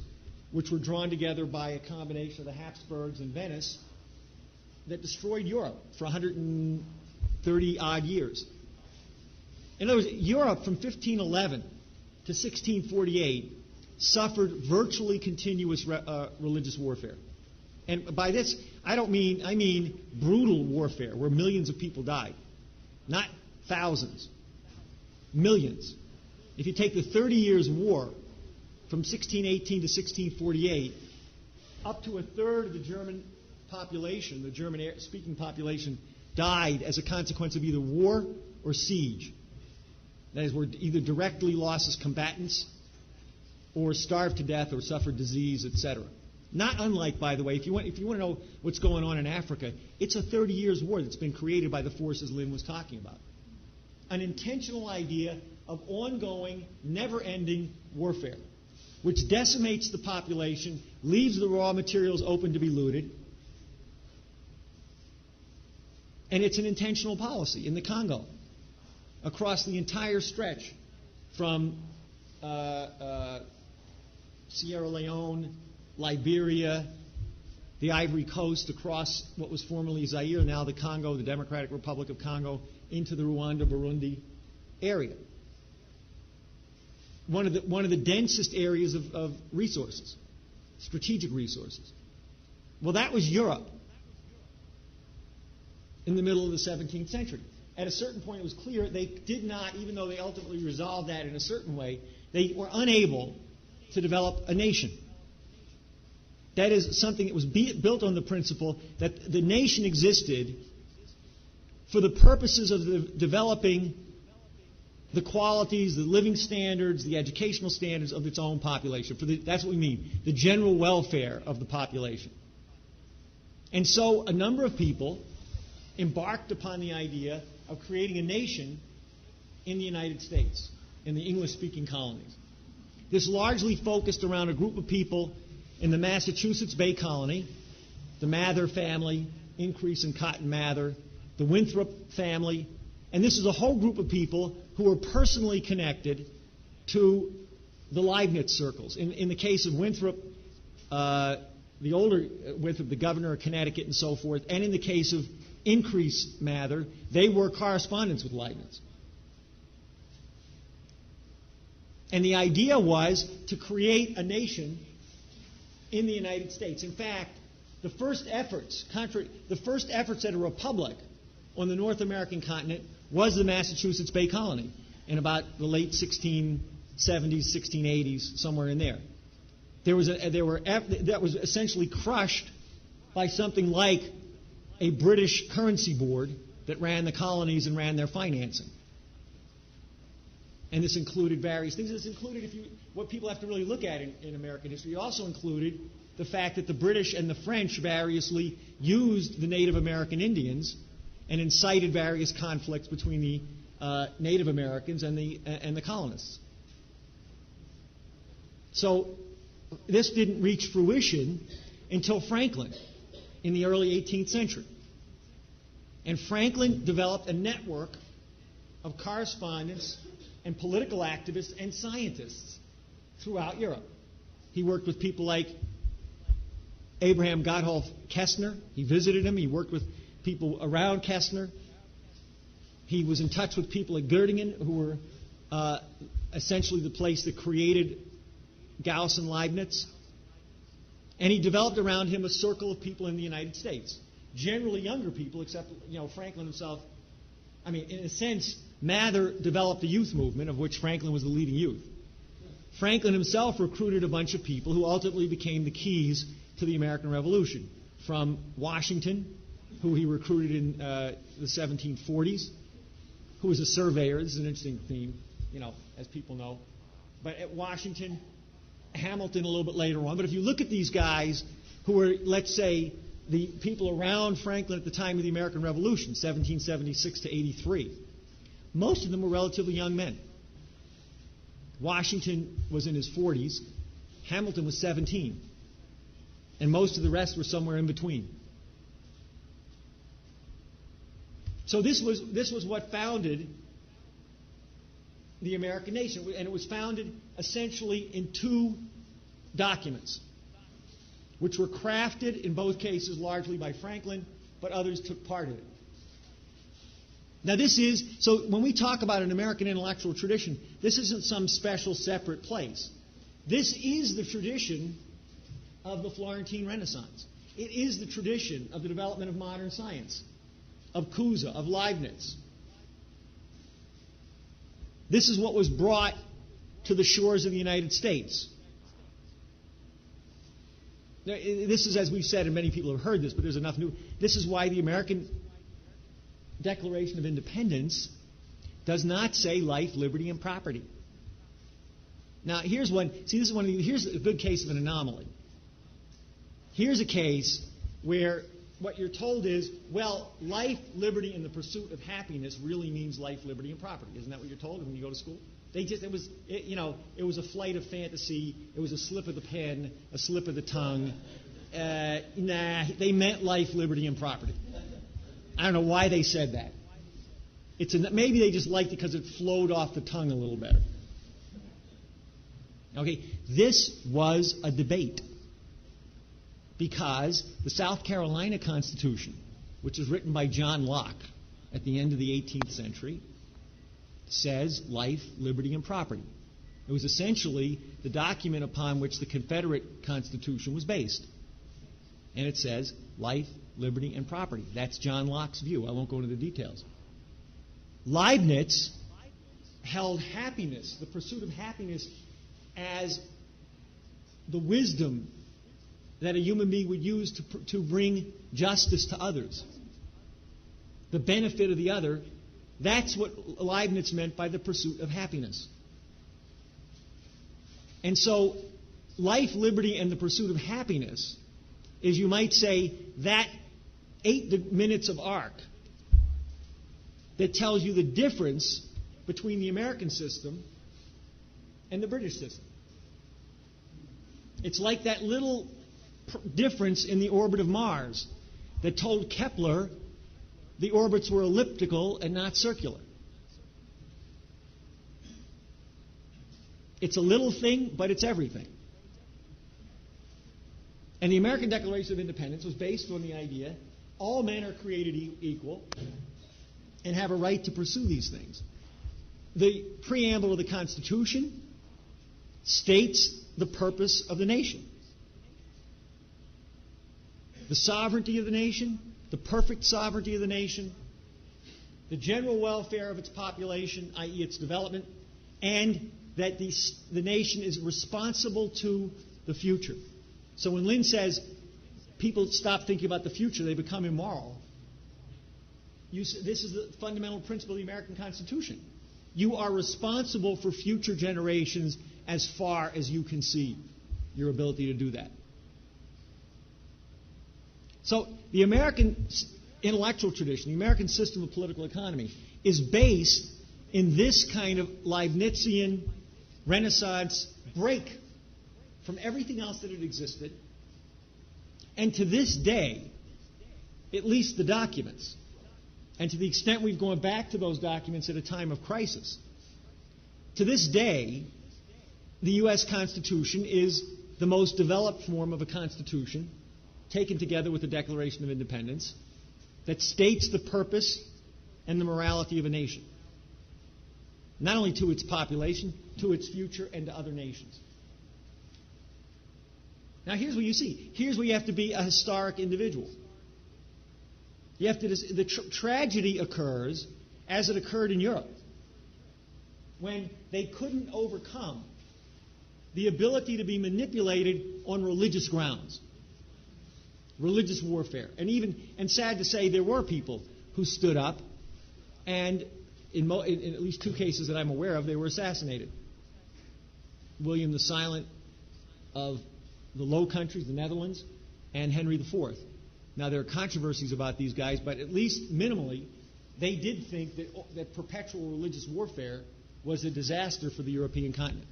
which were drawn together by a combination of the Habsburgs and Venice, that destroyed Europe for 130-odd years. In other words, Europe from 1511 to 1648 suffered virtually continuous religious warfare. And by this, I mean brutal warfare, where millions of people died. Not thousands. Millions. If you take the 30 Years' War from 1618 to 1648, up to a third of the German population, the German-speaking population, died as a consequence of either war or siege. That is, were either directly lost as combatants or starved to death or suffered disease, etc. Not unlike, by the way, if you want to know what's going on in Africa, it's a 30 Years' War that's been created by the forces Lynn was talking about. An intentional idea of ongoing, never-ending warfare, which decimates the population, leaves the raw materials open to be looted, and it's an intentional policy in the Congo, across the entire stretch from Sierra Leone, Liberia, the Ivory Coast, across what was formerly Zaire, now the Congo, the Democratic Republic of Congo, into the Rwanda-Burundi area. One of the densest areas of resources, strategic resources. Well, that was Europe in the middle of the 17th century. At a certain point, it was clear they did not, even though they ultimately resolved that in a certain way, they were unable to develop a nation. That is something that was built on the principle that the nation existed for the purposes of developing the qualities, the living standards, the educational standards of its own population. That's what we mean, the general welfare of the population. And so a number of people embarked upon the idea of creating a nation in the United States, in the English-speaking colonies. This largely focused around a group of people in the Massachusetts Bay Colony, the Mather family, increase in Cotton Mather, the Winthrop family, and this is a whole group of people who were personally connected to the Leibniz circles. In the case of Winthrop, the older Winthrop, the governor of Connecticut and so forth, and in the case of Increase Mather, they were correspondents with Leibniz. And the idea was to create a nation in the United States. In fact, the first efforts at a republic on the North American continent was the Massachusetts Bay Colony in about the late 1670s, 1680s, somewhere in there. That was essentially crushed by something like a British currency board that ran the colonies and ran their financing. And this included various things. This included, what people have to really look at in American history, it also included the fact that the British and the French variously used the Native American Indians and incited various conflicts between the Native Americans and the colonists. So this didn't reach fruition until Franklin in the early 18th century. And Franklin developed a network of correspondents and political activists and scientists throughout Europe. He worked with people like Abraham Gotthold Kestner. He visited him. He worked with people around Kestner. He was in touch with people at Göttingen, who were essentially the place that created Gauss and Leibniz. And he developed around him a circle of people in the United States. Generally younger people, except Franklin himself. I mean, in a sense, Mather developed a youth movement of which Franklin was the leading youth. Franklin himself recruited a bunch of people who ultimately became the keys to the American Revolution. From Washington, who he recruited in the 1740s, who was a surveyor. This is an interesting theme, as people know. But at Washington, Hamilton a little bit later on. But if you look at these guys who were, let's say, the people around Franklin at the time of the American Revolution, 1776 to 83, most of them were relatively young men. Washington was in his 40s. Hamilton was 17. And most of the rest were somewhere in between. So this was what founded the American nation. And it was founded essentially in two documents, which were crafted in both cases largely by Franklin, but others took part in it. Now so when we talk about an American intellectual tradition, this isn't some special separate place. This is the tradition of the Florentine Renaissance. It is the tradition of the development of modern science, of Cusa, of Leibniz. This is what was brought to the shores of the United States. Now, this is, as we've said, and many people have heard this, but there's enough new. This is why the American Declaration of Independence does not say life, liberty, and property. Now, here's a good case of an anomaly. Here's a case where what you're told is, well, life, liberty, and the pursuit of happiness really means life, liberty, and property. Isn't that what you're told when you go to school? It was a flight of fantasy. It was a slip of the pen, a slip of the tongue. They meant life, liberty, and property. I don't know why they said that. Maybe they just liked it because it flowed off the tongue a little better. Okay, this was a debate because the South Carolina Constitution, which was written by John Locke at the end of the 18th century, says life, liberty, and property. It was essentially the document upon which the Confederate Constitution was based. And it says life, liberty, and property. That's John Locke's view. I won't go into the details. Leibniz held happiness, the pursuit of happiness, as the wisdom that a human being would use to bring justice to others, the benefit of the other. That's what Leibniz meant by the pursuit of happiness. And so, life, liberty, and the pursuit of happiness is, you might say, that 8 minutes of arc that tells you the difference between the American system and the British system. It's like that little difference in the orbit of Mars that told Kepler the orbits were elliptical and not circular. It's a little thing, but it's everything. And the American Declaration of Independence was based on the idea all men are created equal and have a right to pursue these things. The preamble of the Constitution states the purpose of the nation. The sovereignty of the nation, the perfect sovereignty of the nation, the general welfare of its population, i.e. its development, and that the nation is responsible to the future. So when Lynn says people stop thinking about the future, they become immoral, this is the fundamental principle of the American Constitution. You are responsible for future generations as far as you conceive your ability to do that. So the American intellectual tradition, the American system of political economy, is based in this kind of Leibnizian Renaissance break from everything else that had existed. And to this day, at least the documents, and to the extent we've gone back to those documents at a time of crisis, to this day, the U.S. Constitution is the most developed form of a constitution, taken together with the Declaration of Independence, that states the purpose and the morality of a nation, not only to its population, to its future, and to other nations. Now here's what you see. Here's where you have to be a historic individual. You have to. The tragedy occurs as it occurred in Europe, when they couldn't overcome the ability to be manipulated on religious grounds, religious warfare, and sad to say, there were people who stood up, and in at least 2 cases that I'm aware of, they were assassinated. William the Silent of the Low Countries, the Netherlands, and Henry IV. Now, there are controversies about these guys, but at least minimally, they did think that perpetual religious warfare was a disaster for the European continent.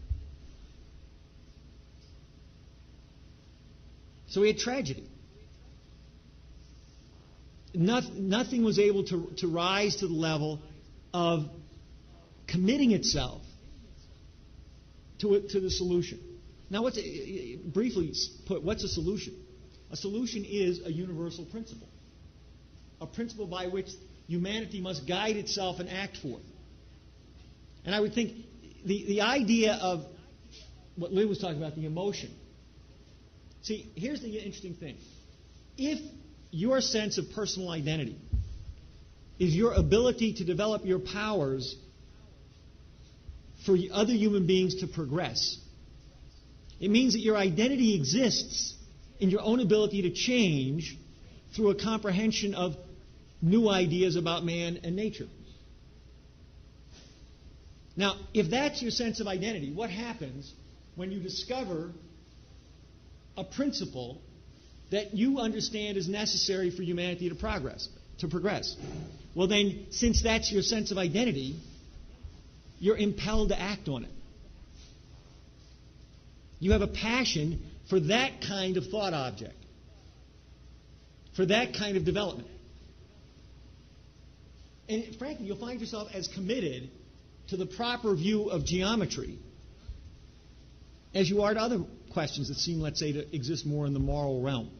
So we had tragedy. Nothing was able to rise to the level of committing itself to the solution. Now, briefly put, what's a solution? A solution is a universal principle, a principle by which humanity must guide itself and act for. And I would think the idea of what Lynn was talking about, the emotion. See, here's the interesting thing. If your sense of personal identity is your ability to develop your powers for other human beings to progress, it means that your identity exists in your own ability to change through a comprehension of new ideas about man and nature. Now, if that's your sense of identity, what happens when you discover a principle that you understand is necessary for humanity to progress? Well then, since that's your sense of identity, you're impelled to act on it. You have a passion for that kind of thought object, for that kind of development. And frankly, you'll find yourself as committed to the proper view of geometry as you are to other questions that seem, let's say, to exist more in the moral realm.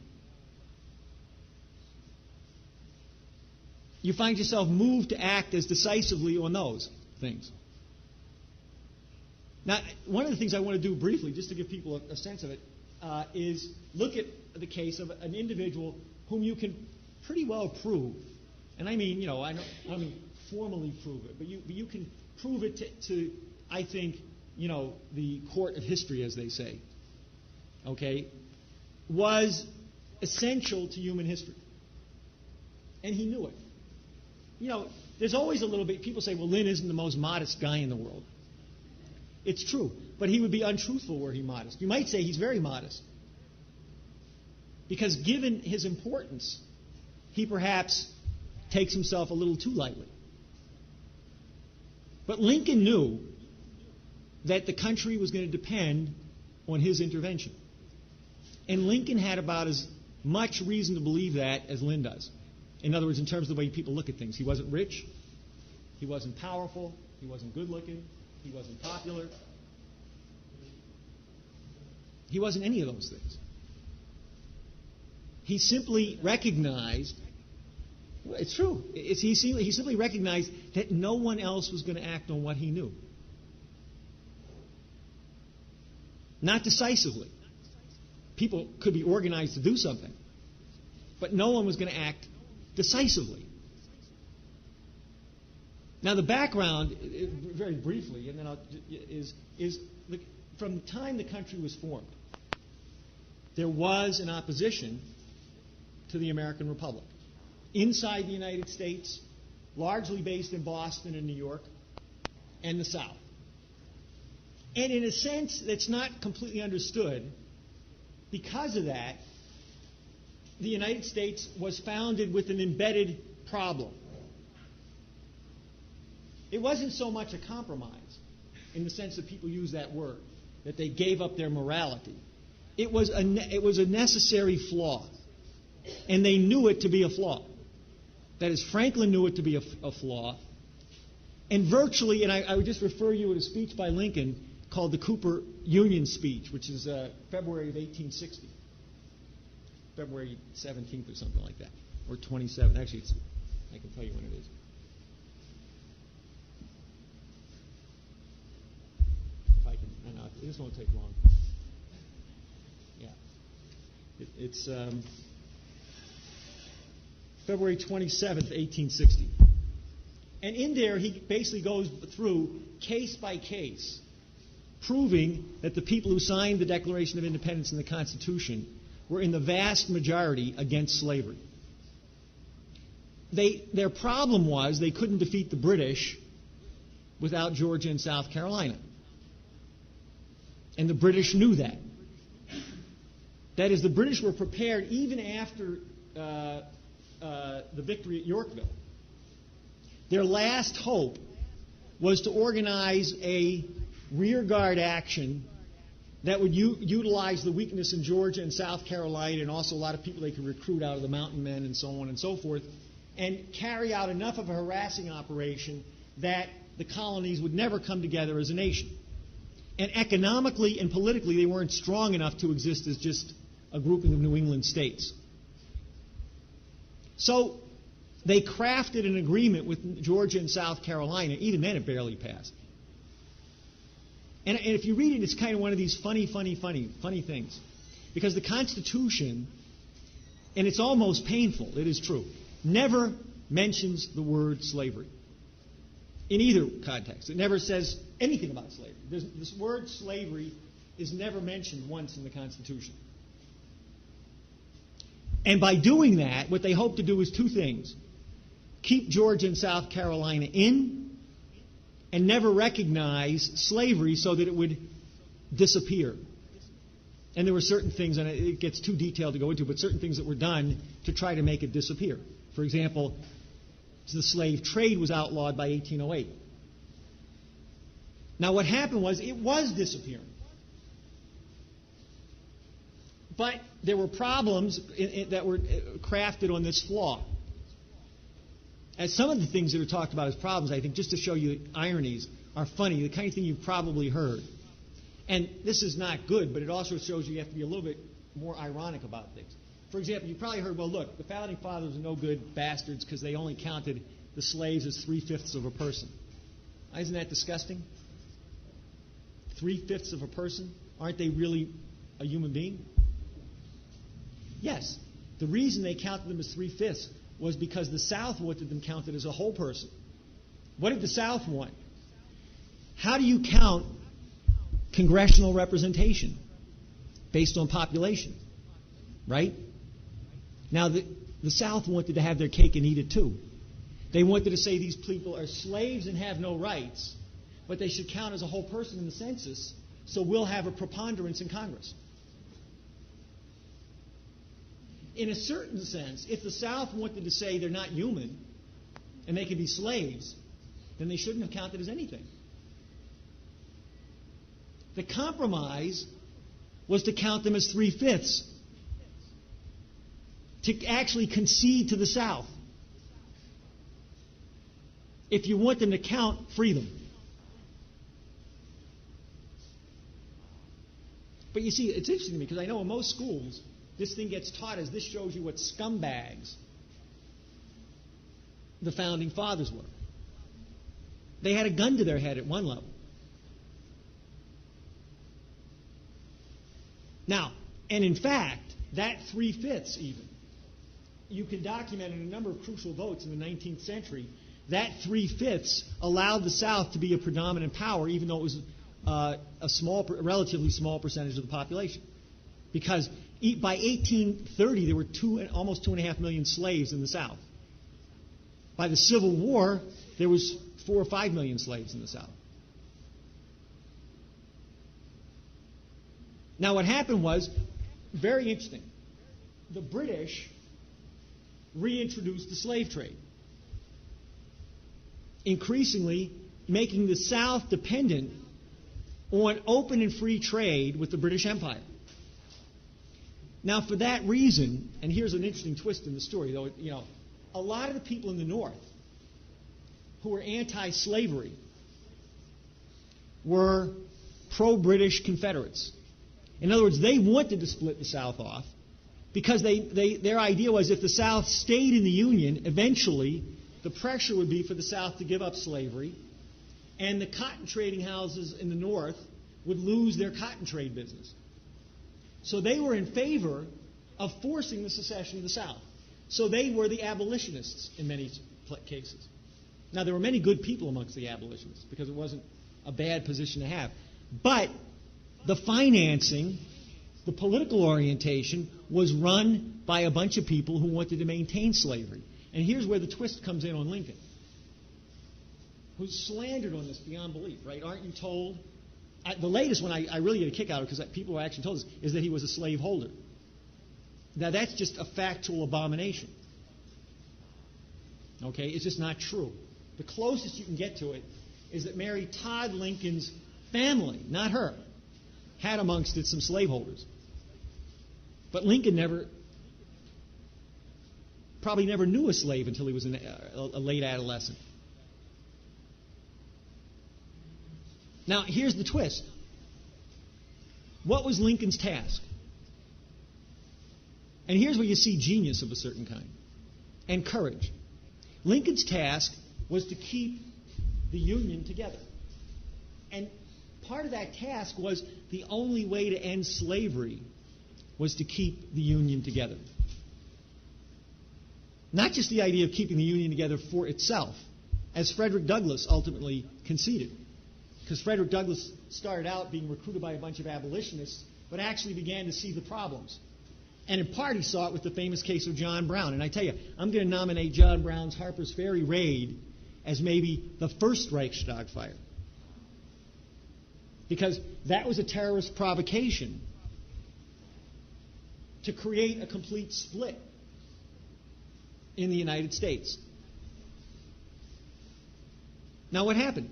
You find yourself moved to act as decisively on those things. Now, one of the things I want to do briefly, just to give people a sense of it, is look at the case of an individual whom you can pretty well prove. And I mean, I don't mean formally prove it, but you can prove it to I think, the court of history, as they say. Okay? was essential to human history. And he knew it. You know, there's always a little bit, people say, well, Lynn isn't the most modest guy in the world. It's true, but he would be untruthful were he modest. You might say he's very modest. Because given his importance, he perhaps takes himself a little too lightly. But Lincoln knew that the country was going to depend on his intervention. And Lincoln had about as much reason to believe that as Lynn does. In other words, in terms of the way people look at things. He wasn't rich. He wasn't powerful. He wasn't good-looking. He wasn't popular. He wasn't any of those things. He simply recognized, well, it's true, he simply recognized that no one else was going to act on what he knew. Not decisively. People could be organized to do something, but no one was going to act decisively. Now the background, very briefly, and then is from the time the country was formed, there was an opposition to the American Republic inside the United States, largely based in Boston and New York, and the South. And in a sense that's not completely understood, because of that, the United States was founded with an embedded problem. It wasn't so much a compromise, in the sense that people use that word, that they gave up their morality. It was a necessary flaw, and they knew it to be a flaw. That is, Franklin knew it to be a flaw, and virtually, and I would just refer you to a speech by Lincoln called the Cooper Union Speech, which is February of 1860. February 17th or something like that, or 27th. Actually, I can tell you when it is. If I can, no, this won't take long. Yeah, it's February 27th, 1860. And in there, he basically goes through case by case, proving that the people who signed the Declaration of Independence and the Constitution were in the vast majority against slavery. Their problem was they couldn't defeat the British without Georgia and South Carolina. And the British knew that. That is, the British were prepared even after the victory at Yorkville. Their last hope was to organize a rearguard action that would utilize the weakness in Georgia and South Carolina, and also a lot of people they could recruit out of the mountain men and so on and so forth, and carry out enough of a harassing operation that the colonies would never come together as a nation. And economically and politically, they weren't strong enough to exist as just a grouping of New England states. So they crafted an agreement with Georgia and South Carolina. Even then, it barely passed. And if you read it, it's kind of one of these funny things. Because the Constitution, and it's almost painful, it is true, never mentions the word slavery in either context. It never says anything about slavery. This word slavery is never mentioned once in the Constitution. And by doing that, what they hope to do is two things. Keep Georgia and South Carolina in, and never recognize slavery so that it would disappear. And there were certain things, and it gets too detailed to go into, but certain things that were done to try to make it disappear. For example, the slave trade was outlawed by 1808. Now what happened was it was disappearing. But there were problems that were crafted on this flaw. As some of the things that are talked about as problems, I think, just to show you ironies, are funny, the kind of thing you've probably heard. And this is not good, but it also shows you have to be a little bit more ironic about things. For example, you probably heard, well, look, the Founding Fathers are no good bastards because they only counted the slaves as 3/5 of a person. Isn't that disgusting? 3/5 of a person? Aren't they really a human being? Yes. The reason they counted them as 3/5 was because the South wanted them counted as a whole person. What did the South want? How do you count congressional representation based on population? right? Now, the South wanted to have their cake and eat it too. They wanted to say these people are slaves and have no rights, but they should count as a whole person in the census, so we'll have a preponderance in Congress. In a certain sense, if the South wanted to say they're not human and they can be slaves, then they shouldn't have counted as anything. The compromise was to count them as 3/5, to actually concede to the South. If you want them to count, free them. But you see, it's interesting to me because I know in most schools, this thing gets taught as this shows you what scumbags the Founding Fathers were. They had a gun to their head at one level. Now, and in fact, that 3/5 even, you can document in a number of crucial votes in the 19th century, that 3/5 allowed the South to be a predominant power, even though it was a relatively small percentage of the population. Because by 1830, there were almost 2.5 million slaves in the South. By the Civil War, there was 4 or 5 million slaves in the South. Now, what happened was very interesting. The British reintroduced the slave trade, increasingly making the South dependent on open and free trade with the British Empire. Now, for that reason, and here's an interesting twist in the story, though, a lot of the people in the North who were anti-slavery were pro-British Confederates. In other words, they wanted to split the South off because their idea was if the South stayed in the Union, eventually the pressure would be for the South to give up slavery, and the cotton trading houses in the North would lose their cotton trade business. So they were in favor of forcing the secession of the South. So they were the abolitionists in many cases. Now, there were many good people amongst the abolitionists because it wasn't a bad position to have. But the financing, the political orientation, was run by a bunch of people who wanted to maintain slavery. And here's where the twist comes in on Lincoln, who's slandered on this beyond belief, right? Aren't you told? The latest one I really get a kick out of, because people are actually told us, is that he was a slaveholder. Now, that's just a factual abomination. Okay? It's just not true. The closest you can get to it is that Mary Todd Lincoln's family, not her, had amongst it some slaveholders. But Lincoln probably never knew a slave until he was a late adolescent. Now, here's the twist. What was Lincoln's task? And here's where you see genius of a certain kind and courage. Lincoln's task was to keep the Union together. And part of that task was the only way to end slavery was to keep the Union together. Not just the idea of keeping the Union together for itself, as Frederick Douglass ultimately conceded. Because Frederick Douglass started out being recruited by a bunch of abolitionists, but actually began to see the problems. And in part, he saw it with the famous case of John Brown. And I tell you, I'm going to nominate John Brown's Harper's Ferry raid as maybe the first Reichstag fire. Because that was a terrorist provocation to create a complete split in the United States. Now, what happened?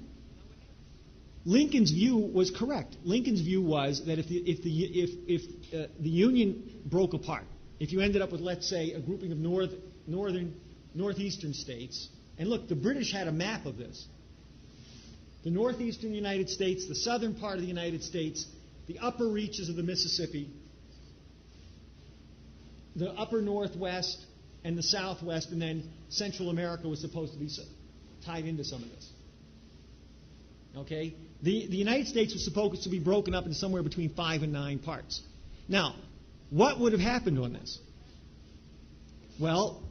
Lincoln's view was correct. Lincoln's view was that if the Union broke apart, if you ended up with, let's say, a grouping of northeastern states, and look, the British had a map of this. The northeastern United States, the southern part of the United States, the upper reaches of the Mississippi, the upper northwest, and the southwest, and then Central America was supposed to be tied into some of this. Okay? The United States was supposed to be broken up into somewhere between 5 and 9 parts. Now, what would have happened on this? Well,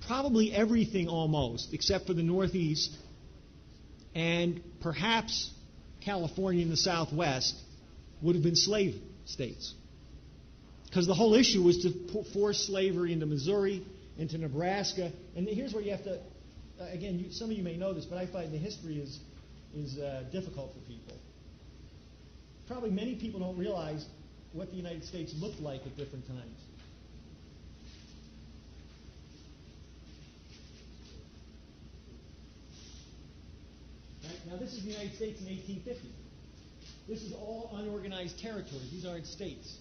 probably everything almost, except for the Northeast and perhaps California and the Southwest, would have been slave states. Because the whole issue was to force slavery into Missouri, into Nebraska. And here's where you have to, again, some of you may know this, but I find the history is difficult for people. Probably many people don't realize what the United States looked like at different times. Right? Now, this is the United States in 1850. This is all unorganized territory. These aren't states.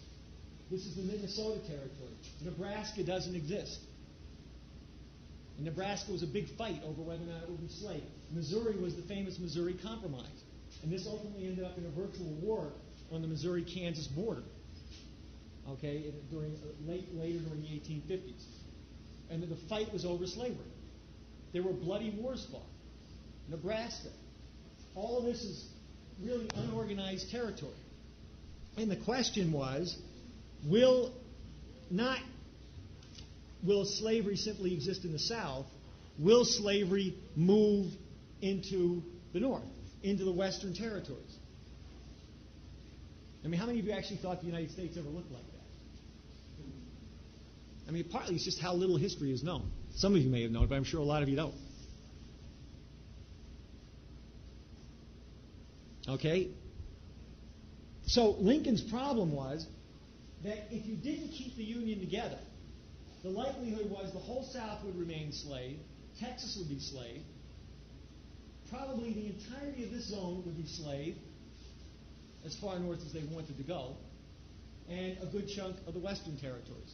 This is the Minnesota territory. Nebraska doesn't exist. And Nebraska was a big fight over whether or not it would be slave. Missouri was the famous Missouri Compromise. And this ultimately ended up in a virtual war on the Missouri-Kansas border, okay, later during the 1850s. And the fight was over slavery. There were bloody wars fought. Nebraska. All of this is really unorganized territory. And the question was, will slavery simply exist in the South? Will slavery move into the North, into the Western territories? I mean, how many of you actually thought the United States ever looked like that? I mean, partly it's just how little history is known. Some of you may have known it, but I'm sure a lot of you don't. Okay? So Lincoln's problem was that if you didn't keep the Union together, the likelihood was the whole South would remain slave, Texas would be slave, probably the entirety of this zone would be slave, as far north as they wanted to go, and a good chunk of the western territories.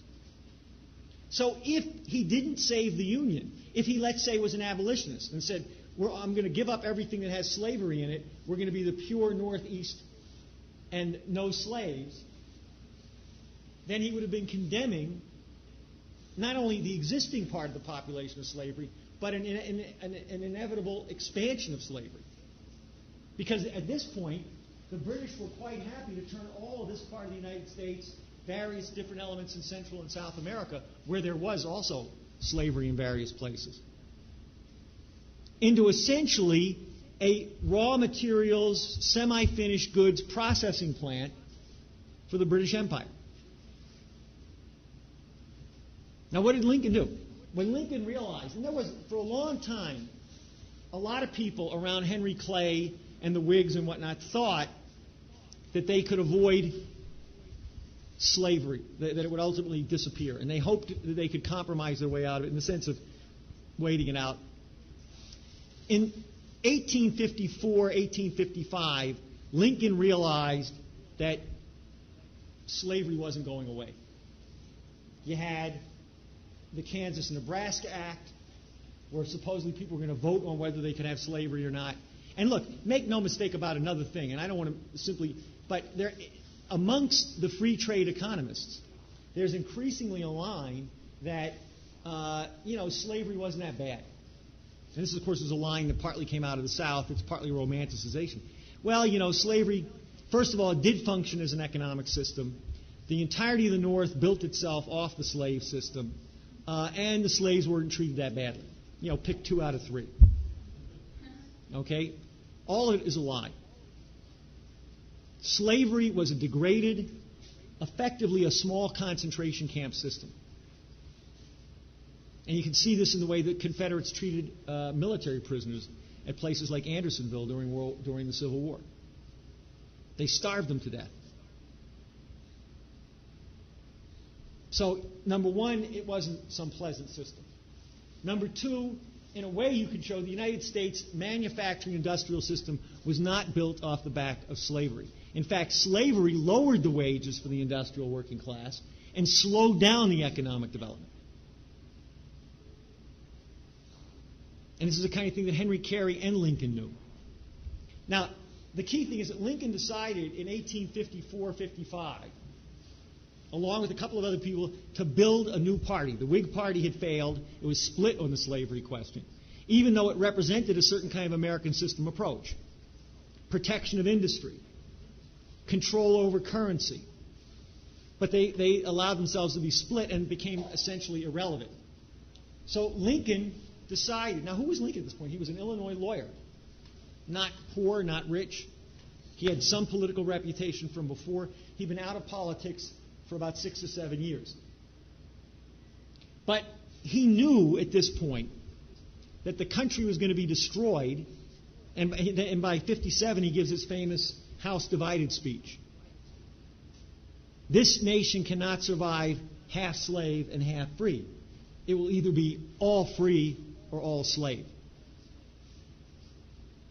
So if he didn't save the Union, if he, let's say, was an abolitionist and said, I'm going to give up everything that has slavery in it, we're going to be the pure Northeast and no slaves, then he would have been condemning not only the existing part of the population of slavery, but an inevitable expansion of slavery. Because at this point, the British were quite happy to turn all of this part of the United States, various different elements in Central and South America, where there was also slavery in various places, into essentially a raw materials, semi-finished goods processing plant for the British Empire. Now, what did Lincoln do? When Lincoln realized, and there was, for a long time, a lot of people around Henry Clay and the Whigs and whatnot thought that they could avoid slavery, that it would ultimately disappear. And they hoped that they could compromise their way out of it in the sense of waiting it out. In 1854, 1855, Lincoln realized that slavery wasn't going away. You had the Kansas-Nebraska Act, where supposedly people were going to vote on whether they could have slavery or not. And look, make no mistake about another thing, and I don't want to simply, but there, amongst the free trade economists, there's increasingly a line that, slavery wasn't that bad. And this, of course, is a line that partly came out of the South. It's partly romanticization. Well, slavery, first of all, it did function as an economic system. The entirety of the North built itself off the slave system, and the slaves weren't treated that badly. Pick 2 out of 3. Okay? All of it is a lie. Slavery was a degraded, effectively a small concentration camp system. And you can see this in the way that Confederates treated military prisoners at places like Andersonville during the Civil War. They starved them to death. So, number one, it wasn't some pleasant system. Number two, in a way you could show the United States manufacturing industrial system was not built off the back of slavery. In fact, slavery lowered the wages for the industrial working class and slowed down the economic development. And this is the kind of thing that Henry Carey and Lincoln knew. Now, the key thing is that Lincoln decided in 1854-55, along with a couple of other people, to build a new party. The Whig Party had failed. It was split on the slavery question, even though it represented a certain kind of American system approach. Protection of industry, control over currency. But they allowed themselves to be split and became essentially irrelevant. So Lincoln decided. Now, who was Lincoln at this point? He was an Illinois lawyer. Not poor, not rich. He had some political reputation from before. He'd been out of politics for about 6 or 7 years. But he knew at this point that the country was going to be destroyed, and by 57 he gives his famous House Divided speech. This nation cannot survive half slave and half free. It will either be all free or all slave.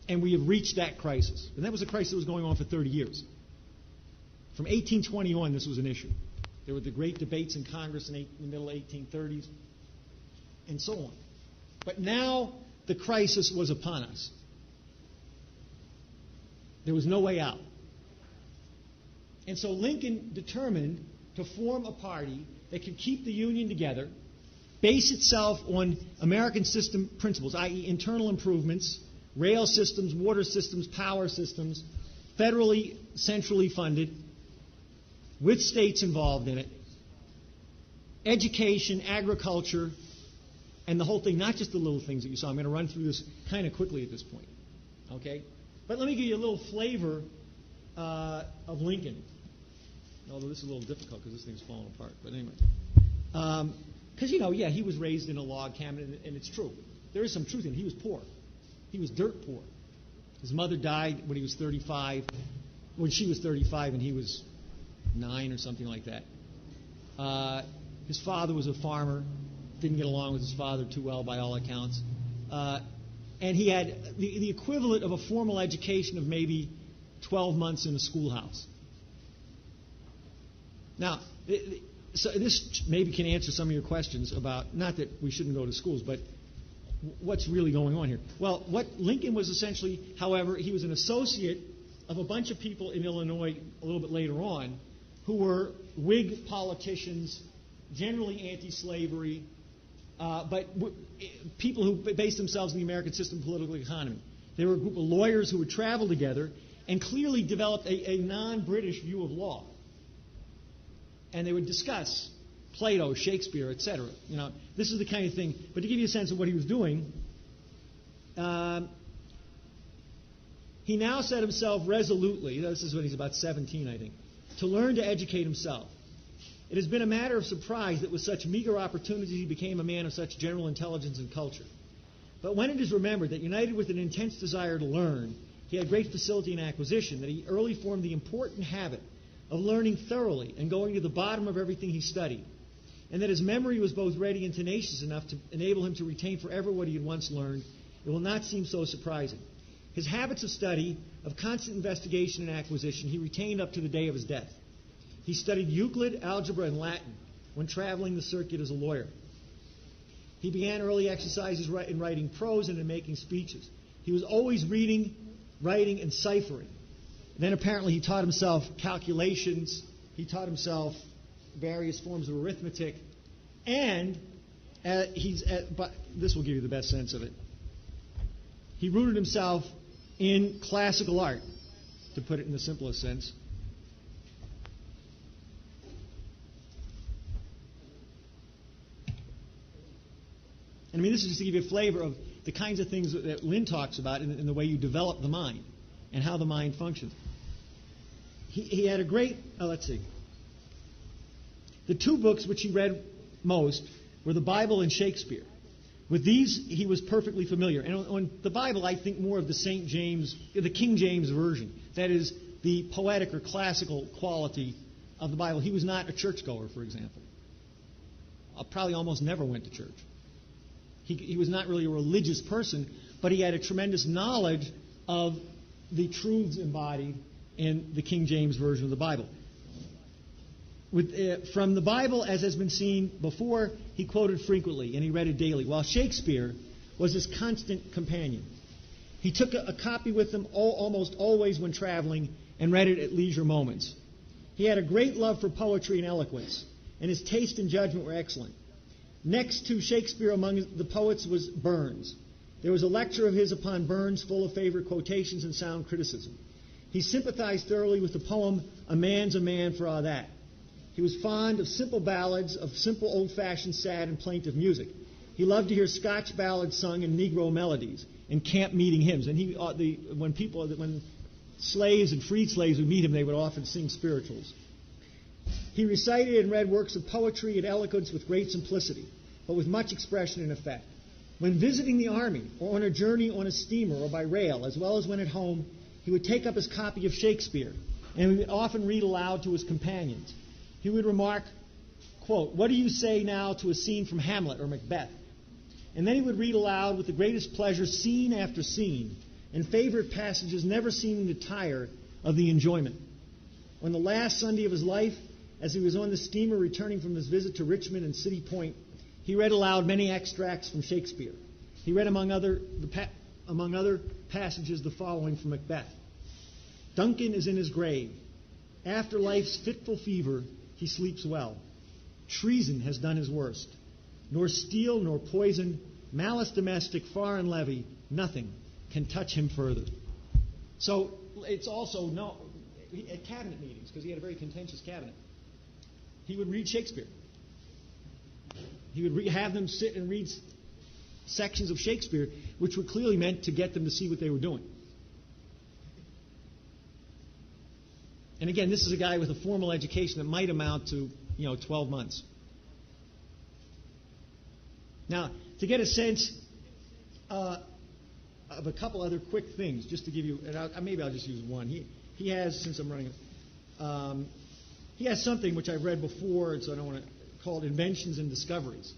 And we have reached that crisis. And that was a crisis that was going on for 30 years. From 1821, this was an issue. There were the great debates in Congress in the middle 1830s, and so on. But now the crisis was upon us. There was no way out. And so Lincoln determined to form a party that could keep the Union together, base itself on American system principles, i.e. internal improvements, rail systems, water systems, power systems, federally, centrally funded, with states involved in it, education, agriculture, and the whole thing, not just the little things that you saw. I'm going to run through this kind of quickly at this point. Okay? But let me give you a little flavor of Lincoln. Although this is a little difficult because this thing's falling apart. But anyway. Because, he was raised in a log cabin, and it's true. There is some truth in it. He was poor. He was dirt poor. His mother died when he was 35, when she was 35 and he was 9 or something like that. His father was a farmer, didn't get along with his father too well by all accounts. And he had the equivalent of a formal education of maybe 12 months in a schoolhouse. Now, so this maybe can answer some of your questions about, not that we shouldn't go to schools, but what's really going on here? Well, what Lincoln was essentially, however, he was an associate of a bunch of people in Illinois a little bit later on who were Whig politicians, generally anti-slavery, but people who based themselves in the American system political economy. They were a group of lawyers who would travel together and clearly developed a non-British view of law. And they would discuss Plato, Shakespeare, etc. This is the kind of thing. But to give you a sense of what he was doing, he now set himself resolutely, this is when he's about 17, I think, to learn to educate himself. It has been a matter of surprise that with such meager opportunities he became a man of such general intelligence and culture. But when it is remembered that united with an intense desire to learn, he had great facility in acquisition, that he early formed the important habit of learning thoroughly and going to the bottom of everything he studied, and that his memory was both ready and tenacious enough to enable him to retain forever what he had once learned, it will not seem so surprising. His habits of study, of constant investigation and acquisition, he retained up to the day of his death. He studied Euclid, algebra, and Latin when traveling the circuit as a lawyer. He began early exercises in writing prose and in making speeches. He was always reading, writing, and ciphering. Then apparently he taught himself calculations, he taught himself various forms of arithmetic, and but this will give you the best sense of it. He rooted himself in classical art, to put it in the simplest sense. And this is just to give you a flavor of the kinds of things that Lynn talks about in the way you develop the mind and how the mind functions. He had a great, let's see. The two books which he read most were the Bible and Shakespeare. With these, he was perfectly familiar. And on the Bible, I think more of the the King James Version. That is, the poetic or classical quality of the Bible. He was not a churchgoer, for example. Probably almost never went to church. He was not really a religious person, but he had a tremendous knowledge of the truths embodied in the King James Version of the Bible. From the Bible, as has been seen before, he quoted frequently, and he read it daily, while Shakespeare was his constant companion. He took a copy with him almost always when traveling and read it at leisure moments. He had a great love for poetry and eloquence, and his taste and judgment were excellent. Next to Shakespeare among the poets was Burns. There was a lecture of his upon Burns full of favorite quotations and sound criticism. He sympathized thoroughly with the poem, "A Man's a Man for All That." He was fond of simple ballads, of simple old-fashioned sad and plaintive music. He loved to hear Scotch ballads sung in Negro melodies and camp meeting hymns. And when slaves and freed slaves would meet him, they would often sing spirituals. He recited and read works of poetry and eloquence with great simplicity, but with much expression and effect. When visiting the army, or on a journey on a steamer or by rail, as well as when at home, he would take up his copy of Shakespeare, and he would often read aloud to his companions. He would remark, quote, "What do you say now to a scene from Hamlet or Macbeth?" And then he would read aloud with the greatest pleasure scene after scene, and favorite passages never seeming to tire of the enjoyment. On the last Sunday of his life, as he was on the steamer returning from his visit to Richmond and City Point, he read aloud many extracts from Shakespeare. He read among other passages the following from Macbeth. "Duncan is in his grave. After life's fitful fever, he sleeps well. Treason has done his worst. Nor steel, nor poison, malice domestic, foreign levy, nothing can touch him further." So it's also at cabinet meetings, because he had a very contentious cabinet, he would read Shakespeare. He would have them sit and read sections of Shakespeare, which were clearly meant to get them to see what they were doing. And again, this is a guy with a formal education that might amount to, 12 months. Now, to get a sense of a couple other quick things, just to give you, and maybe I'll just use one. He has, since I'm running, he has something which I've read before, so I don't want to call it Inventions and Discoveries,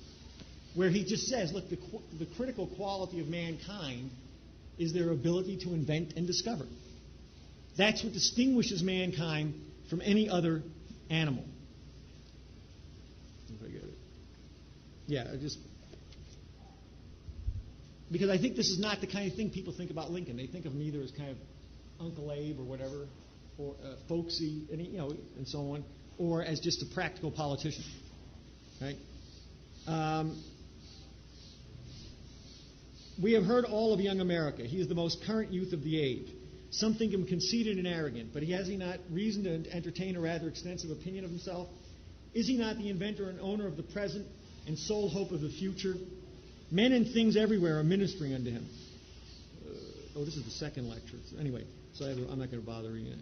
where he just says, look, the critical quality of mankind is their ability to invent and discover. That's what distinguishes mankind from any other animal. If I get it. Yeah, because I think this is not the kind of thing people think about Lincoln. They think of him either as kind of Uncle Abe or whatever, or folksy, and and so on, or as just a practical politician, right? We have heard all of young America. He is the most current youth of the age. Some think him conceited and arrogant, but has he not reason to entertain a rather extensive opinion of himself? Is he not the inventor and owner of the present and sole hope of the future? Men and things everywhere are ministering unto him. This is the second lecture. Anyway, so I'm not going to bother reading it.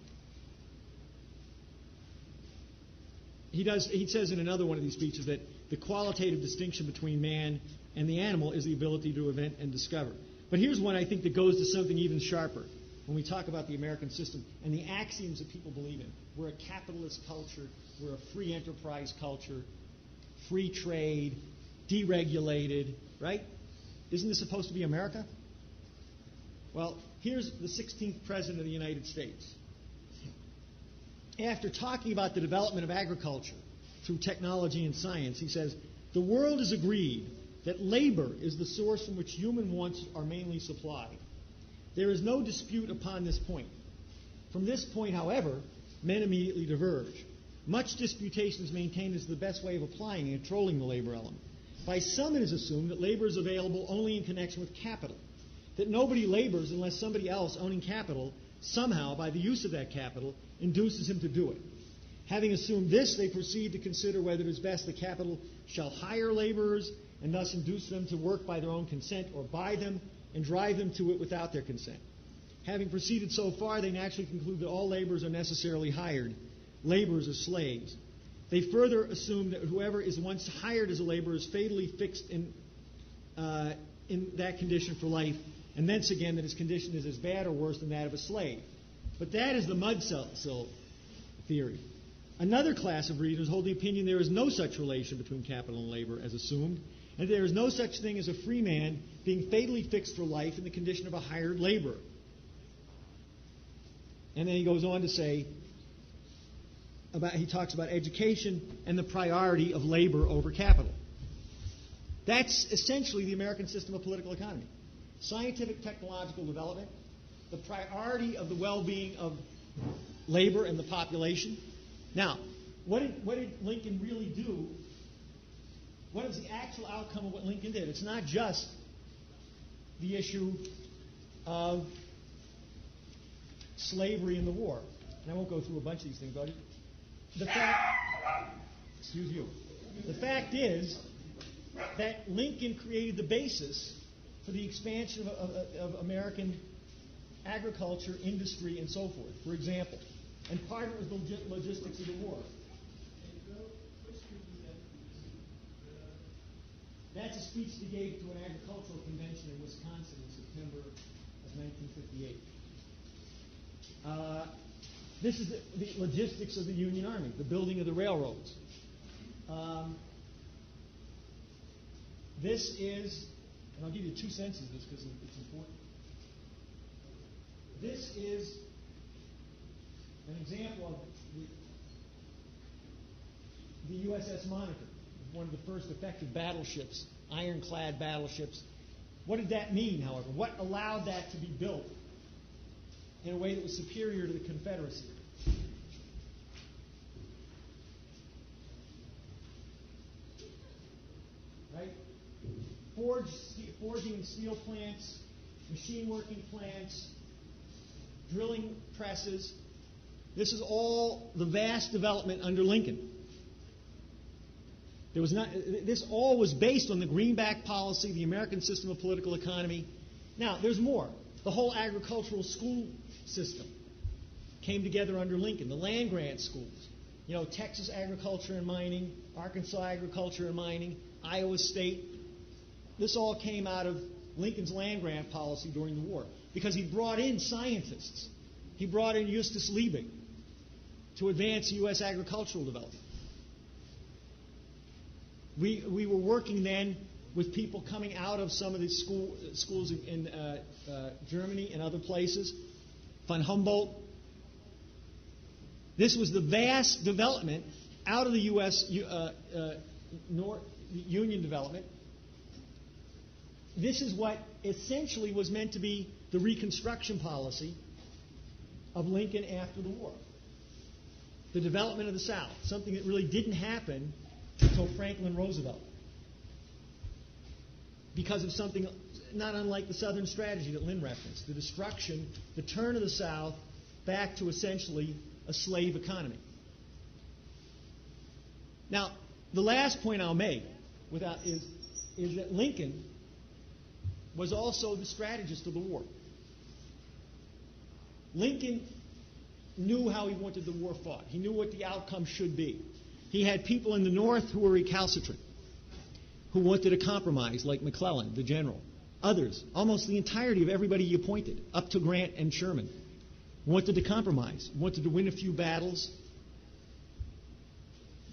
He says in another one of these speeches that the qualitative distinction between man and the animal is the ability to invent and discover. But here's one I think that goes to something even sharper when we talk about the American system and the axioms that people believe in. We're a capitalist culture. We're a free enterprise culture, free trade, deregulated, right? Isn't this supposed to be America? Well, here's the 16th President of the United States. After talking about the development of agriculture through technology and science, he says, "The world is agreed that labor is the source from which human wants are mainly supplied. There is no dispute upon this point. From this point, however, men immediately diverge. Much disputation is maintained as the best way of applying and controlling the labor element. By some it is assumed that labor is available only in connection with capital, that nobody labors unless somebody else owning capital somehow, by the use of that capital, induces him to do it. Having assumed this, they proceed to consider whether it is best the capital shall hire laborers and thus induce them to work by their own consent, or buy them and drive them to it without their consent. Having proceeded so far, they naturally conclude that all laborers are necessarily hired. Laborers are slaves. They further assume that whoever is once hired as a laborer is fatally fixed in that condition for life, and thence again that his condition is as bad or worse than that of a slave. But that is the mudsill theory. Another class of reasoners hold the opinion there is no such relation between capital and labor as assumed, and there is no such thing as a free man being fatally fixed for life in the condition of a hired laborer. And then he goes on to say, he talks about education and the priority of labor over capital. That's essentially the American system of political economy. Scientific technological development, the priority of the well-being of labor and the population. Now, what did Lincoln really do? What is the actual outcome of what Lincoln did? It's not just the issue of slavery in the war. And I won't go through a bunch of these things, but the fact is that Lincoln created the basis for the expansion of American agriculture, industry, and so forth, for example. And part of it was the logistics of the war. That's a speech he gave to an agricultural convention in Wisconsin in September of 1958. This is the logistics of the Union Army, the building of the railroads. This is, and I'll give you 2 cents of this because it's important. This is an example of the USS Monitor, one of the first effective battleships, ironclad battleships. What did that mean, however? What allowed that to be built in a way that was superior to the Confederacy? Right? Forging and steel plants, machine working plants, drilling presses. This is all the vast development under Lincoln. This all was based on the greenback policy, the American system of political economy. Now, there's more. The whole agricultural school system came together under Lincoln. The land grant schools, Texas agriculture and mining, Arkansas agriculture and mining, Iowa State. This all came out of Lincoln's land grant policy during the war because he brought in scientists. He brought in Justus Liebig to advance U.S. agricultural development. We were working then with people coming out of some of the schools in Germany and other places, von Humboldt. This was the vast development out of the U.S. Union development. This is what essentially was meant to be the Reconstruction policy of Lincoln after the war. The development of the South, something that really didn't happen until Franklin Roosevelt, because of something not unlike the Southern strategy that Lynn referenced, the destruction, the turn of the South back to essentially a slave economy. Now, the last point I'll make is that Lincoln was also the strategist of the war. Lincoln knew how he wanted the war fought. He knew what the outcome should be. He had people in the North who were recalcitrant, who wanted a compromise, like McClellan, the general. Others, almost the entirety of everybody he appointed, up to Grant and Sherman, wanted to compromise, wanted to win a few battles,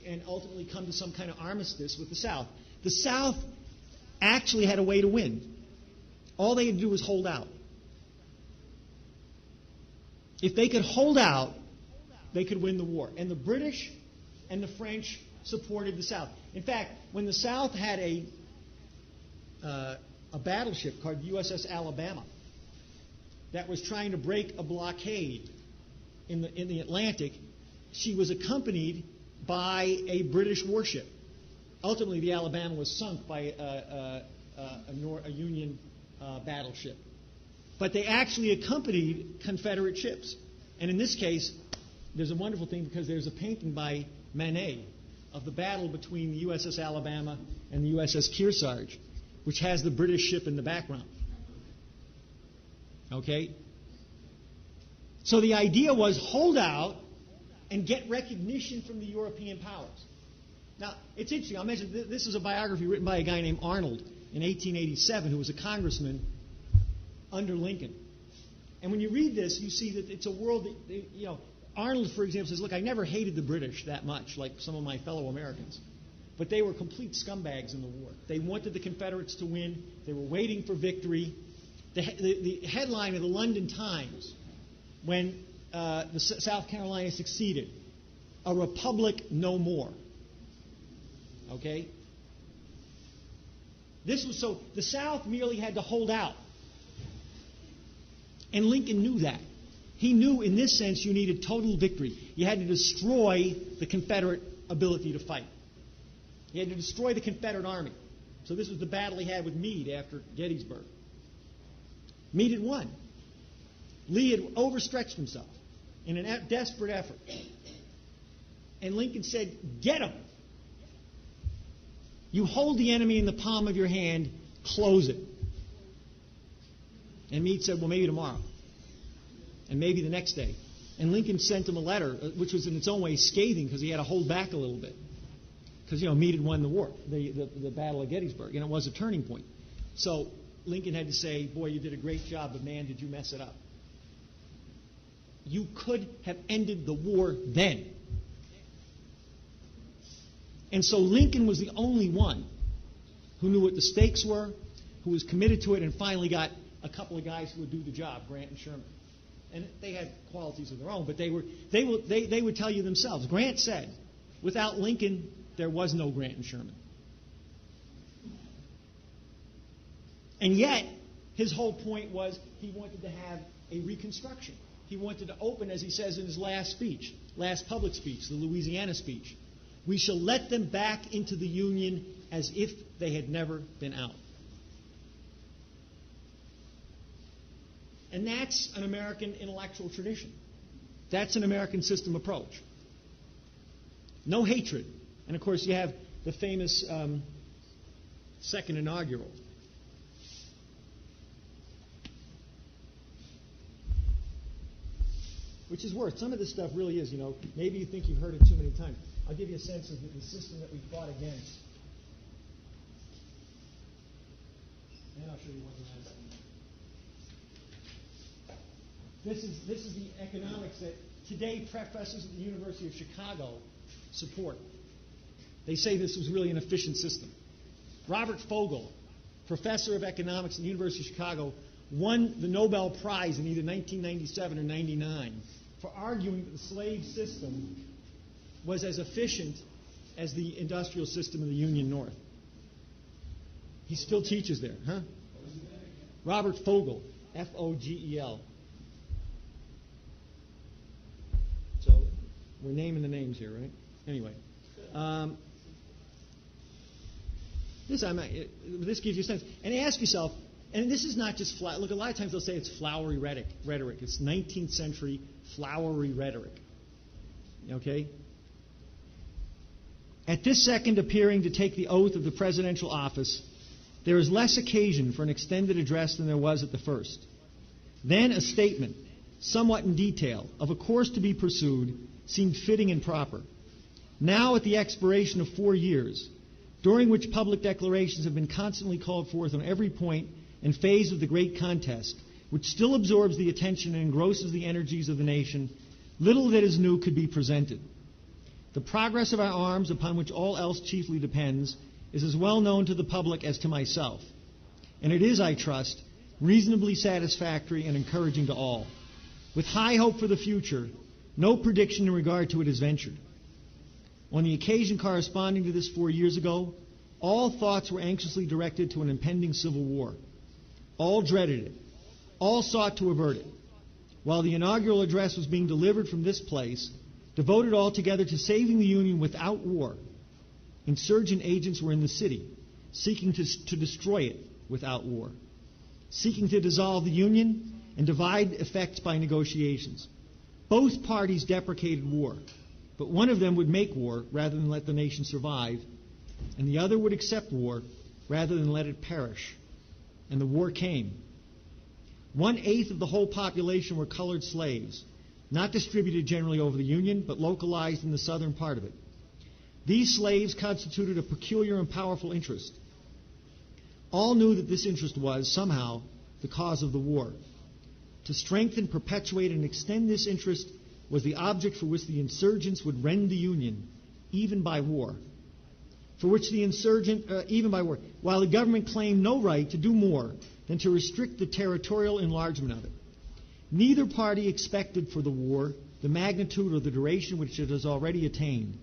and ultimately come to some kind of armistice with the South. The South actually had a way to win. All they had to do was hold out. If they could hold out, they could win the war. And the British and the French supported the South. In fact, when the South had a battleship called USS Alabama that was trying to break a blockade in the Atlantic, she was accompanied by a British warship. Ultimately, the Alabama was sunk by a Union battleship. But they actually accompanied Confederate ships. And in this case, there's a wonderful thing because there's a painting by Manet of the battle between the USS Alabama and the USS Kearsarge, which has the British ship in the background. Okay? So the idea was hold out and get recognition from the European powers. Now, it's interesting. I'll mention this is a biography written by a guy named Arnold in 1887 who was a congressman under Lincoln. And when you read this, you see that it's a world that, Arnold, for example, says, look, I never hated the British that much, like some of my fellow Americans. But they were complete scumbags in the war. They wanted the Confederates to win. They were waiting for victory. The headline of the London Times, when South Carolina succeeded, "A Republic No More." Okay? This was so the South merely had to hold out. And Lincoln knew that. He knew, in this sense, you needed total victory. You had to destroy the Confederate ability to fight. He had to destroy the Confederate army. So this was the battle he had with Meade after Gettysburg. Meade had won. Lee had overstretched himself in a desperate effort. And Lincoln said, get him. You hold the enemy in the palm of your hand, close it. And Meade said, well, maybe tomorrow. And maybe the next day. And Lincoln sent him a letter, which was in its own way scathing because he had to hold back a little bit. because, Meade had won the war, the Battle of Gettysburg, and it was a turning point. So Lincoln had to say, boy, you did a great job, but man, did you mess it up. You could have ended the war then. And so Lincoln was the only one who knew what the stakes were, who was committed to it, and finally got a couple of guys who would do the job, Grant and Sherman. And they had qualities of their own, but they would tell you themselves. Grant said, without Lincoln, there was no Grant and Sherman. And yet, his whole point was he wanted to have a reconstruction. He wanted to open, as he says in his last public speech, the Louisiana speech, we shall let them back into the Union as if they had never been out. And that's an American intellectual tradition. That's an American system approach. No hatred. And, of course, you have the famous second inaugural. Which is worth. Some of this stuff really is, maybe you think you've heard it too many times. I'll give you a sense of the system that we fought against. And I'll show you one last thing. This is the economics that today professors at the University of Chicago support. They say this was really an efficient system. Robert Fogel, professor of economics at the University of Chicago, won the Nobel Prize in either 1997 or 99 for arguing that the slave system was as efficient as the industrial system of the Union North. He still teaches there, huh? Robert Fogel, F-O-G-E-L. So we're naming the names here, right? Anyway. This gives you a sense. And ask yourself, and this is not just look, a lot of times they'll say it's flowery rhetoric. It's 19th century flowery rhetoric. Okay? At this second appearing to take the oath of the presidential office, there is less occasion for an extended address than there was at the first. Then a statement, somewhat in detail, of a course to be pursued seemed fitting and proper. Now, at the expiration of 4 years, during which public declarations have been constantly called forth on every point and phase of the great contest, which still absorbs the attention and engrosses the energies of the nation, little that is new could be presented. The progress of our arms, upon which all else chiefly depends, is as well known to the public as to myself, and it is, I trust, reasonably satisfactory and encouraging to all. With high hope for the future, no prediction in regard to it is ventured. On the occasion corresponding to this 4 years ago, all thoughts were anxiously directed to an impending civil war. All dreaded it. All sought to avert it. While the inaugural address was being delivered from this place, devoted altogether to saving the Union without war, insurgent agents were in the city, seeking to destroy it without war, seeking to dissolve the Union and divide effects by negotiations. Both parties deprecated war, but one of them would make war rather than let the nation survive, and the other would accept war rather than let it perish. And the war came. 1/8 of the whole population were colored slaves, not distributed generally over the Union, but localized in the southern part of it. These slaves constituted a peculiar and powerful interest. All knew that this interest was, somehow, the cause of the war. To strengthen, perpetuate, and extend this interest was the object for which the insurgents would rend the Union, even by war. For which the even by war, while the government claimed no right to do more than to restrict the territorial enlargement of it. Neither party expected for the war the magnitude or the duration which it has already attained.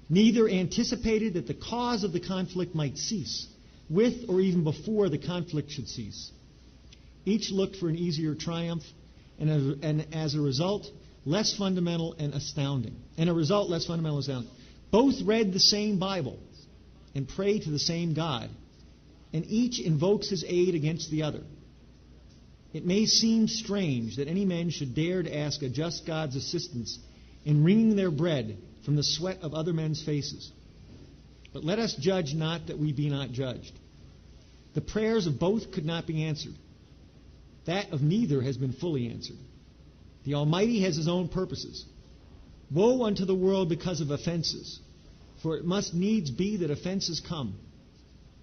Neither anticipated that the cause of the conflict might cease, with or even before the conflict should cease. Each looked for an easier triumph, and as a result, less fundamental and astounding. Both read the same Bible and pray to the same God, and each invokes his aid against the other. It may seem strange that any men should dare to ask a just God's assistance in wringing their bread from the sweat of other men's faces. But let us judge not that we be not judged. The prayers of both could not be answered. That of neither has been fully answered. The Almighty has his own purposes. Woe unto the world because of offenses. For it must needs be that offenses come.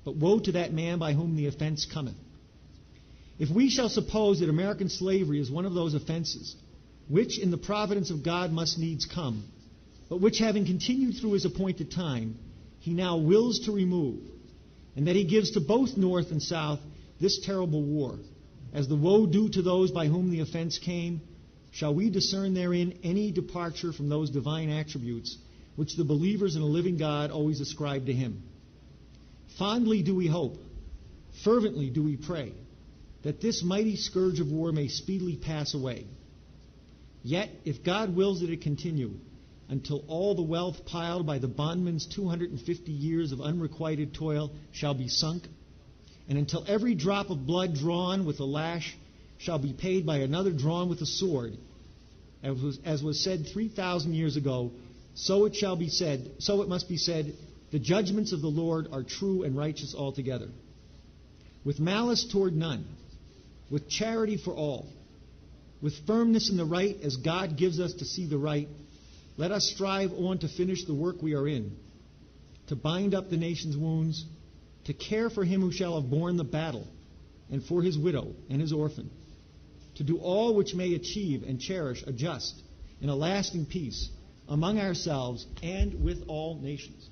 But woe to that man by whom the offense cometh. If we shall suppose that American slavery is one of those offenses, which in the providence of God must needs come, but which having continued through his appointed time, he now wills to remove, and that he gives to both North and South this terrible war, as the woe due to those by whom the offense came, shall we discern therein any departure from those divine attributes which the believers in a living God always ascribe to him? Fondly do we hope, fervently do we pray, that this mighty scourge of war may speedily pass away. Yet, if God wills that it continue, until all the wealth piled by the bondman's 250 years of unrequited toil shall be sunk, and until every drop of blood drawn with a lash shall be paid by another drawn with a sword, as was said 3,000 years ago, so it must be said, the judgments of the Lord are true and righteous altogether. With malice toward none, with charity for all, with firmness in the right as God gives us to see the right, let us strive on to finish the work we are in, to bind up the nation's wounds, to care for him who shall have borne the battle, and for his widow and his orphan, to do all which may achieve and cherish a just and a lasting peace among ourselves and with all nations.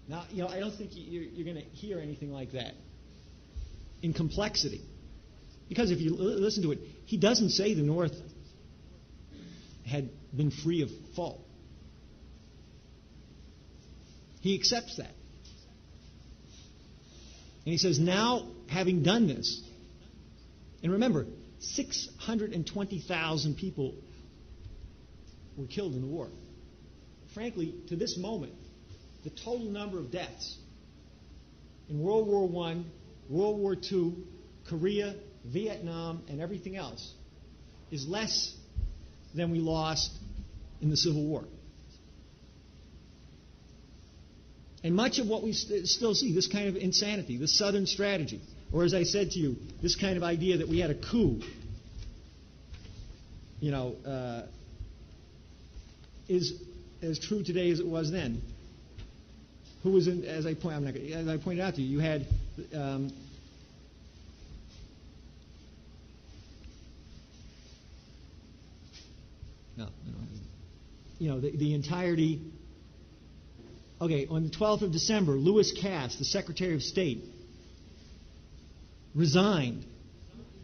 Now, I don't think you're going to hear anything like that in complexity. Because if you listen to it, he doesn't say the North had been free of fault. He accepts that. And he says, now, having done this, and remember, 620,000 people were killed in the war. Frankly, to this moment, the total number of deaths in World War I, World War II, Korea, Vietnam, and everything else is less than we lost in the Civil War. And much of what we still see, this kind of insanity, this Southern strategy, or as I said to you, this kind of idea that we had a coup, is as true today as it was then. Who was in? As I pointed out to you, you had the entirety. Okay, on the 12th of December, Lewis Cass, the Secretary of State, resigned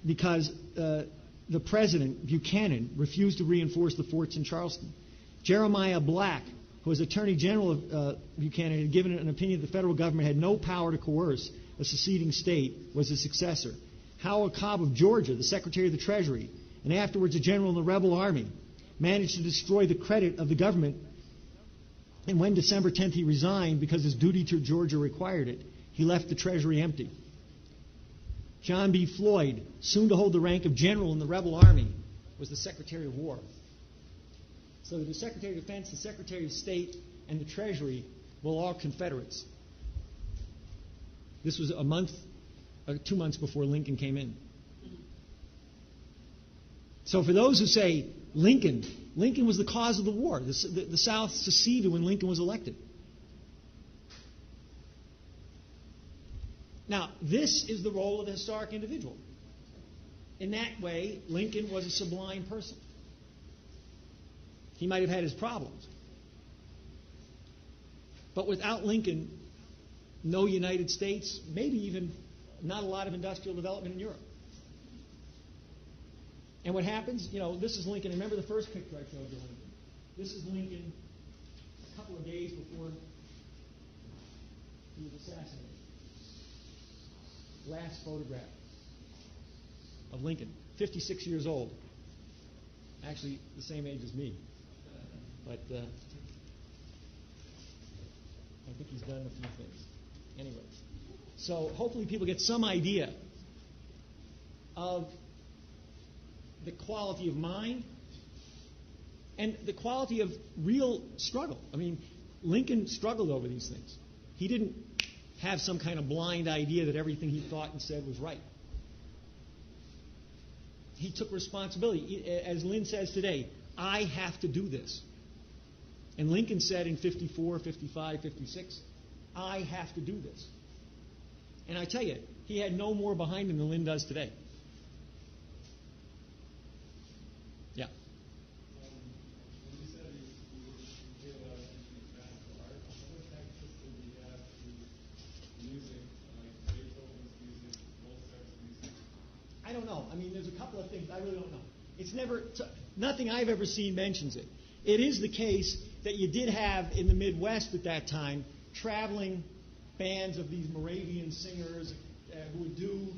because the President, Buchanan, refused to reinforce the forts in Charleston. Jeremiah Black, who was Attorney General of Buchanan, had given an opinion that the federal government had no power to coerce a seceding state, was his successor. Howard Cobb of Georgia, the Secretary of the Treasury, and afterwards a general in the rebel army, managed to destroy the credit of the government. And when December 10th he resigned because his duty to Georgia required it, he left the Treasury empty. John B. Floyd, soon to hold the rank of general in the rebel army, was the Secretary of War. So the Secretary of Defense, the Secretary of State, and the Treasury were all Confederates. This was 2 months before Lincoln came in. So for those who say Lincoln was the cause of the war. The South seceded when Lincoln was elected. Now, this is the role of the historic individual. In that way, Lincoln was a sublime person. He might have had his problems. But without Lincoln, no United States, maybe even not a lot of industrial development in Europe. And what happens, this is Lincoln. Remember the first picture I showed you, Lincoln. This is Lincoln a couple of days before he was assassinated. Last photograph of Lincoln, 56 years old. Actually, the same age as me. But I think he's done a few things. Anyway, so hopefully people get some idea of the quality of mind and the quality of real struggle. I mean, Lincoln struggled over these things. He didn't have some kind of blind idea that everything he thought and said was right. He took responsibility. As Lynn says today, I have to do this. And Lincoln said in 54, 55, 56, I have to do this. And I tell you, he had no more behind him than Lynn does today. Yeah. When you said you gave a lot of attention to classical art, how much access did he have to music, like Beethoven's music, Mozart's music? I don't know. I mean, there's a couple of things. I really don't know. It's never, nothing I've ever seen mentions it. It is the case that you did have in the Midwest at that time traveling bands of these Moravian singers who would do,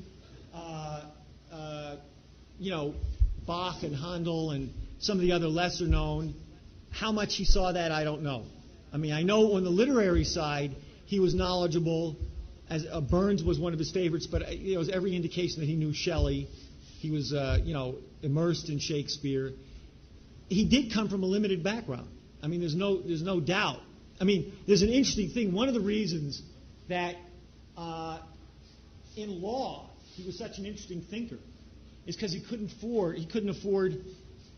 Bach and Handel and some of the other lesser known. How much he saw that, I don't know. I mean, I know on the literary side, he was knowledgeable. As Burns was one of his favorites, but there was every indication that he knew Shelley. He was, immersed in Shakespeare. He did come from a limited background. I mean, there's no doubt. I mean, there's an interesting thing. One of the reasons that in law he was such an interesting thinker is because he couldn't afford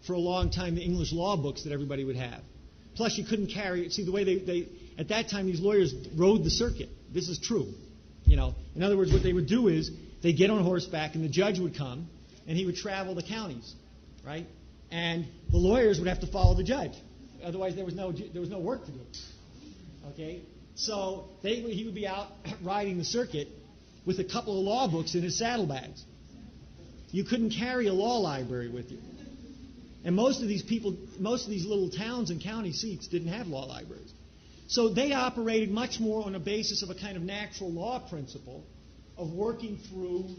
for a long time the English law books that everybody would have. Plus, you couldn't carry. See, the way they at that time these lawyers rode the circuit. This is true. In other words, what they would do is they'd get on horseback and the judge would come and he would travel the counties, right? And the lawyers would have to follow the judge. Otherwise, there was no work to do. Okay? So he would be out riding the circuit with a couple of law books in his saddlebags. You couldn't carry a law library with you. And most of these little towns and county seats didn't have law libraries. So they operated much more on a basis of a kind of natural law principle of working through,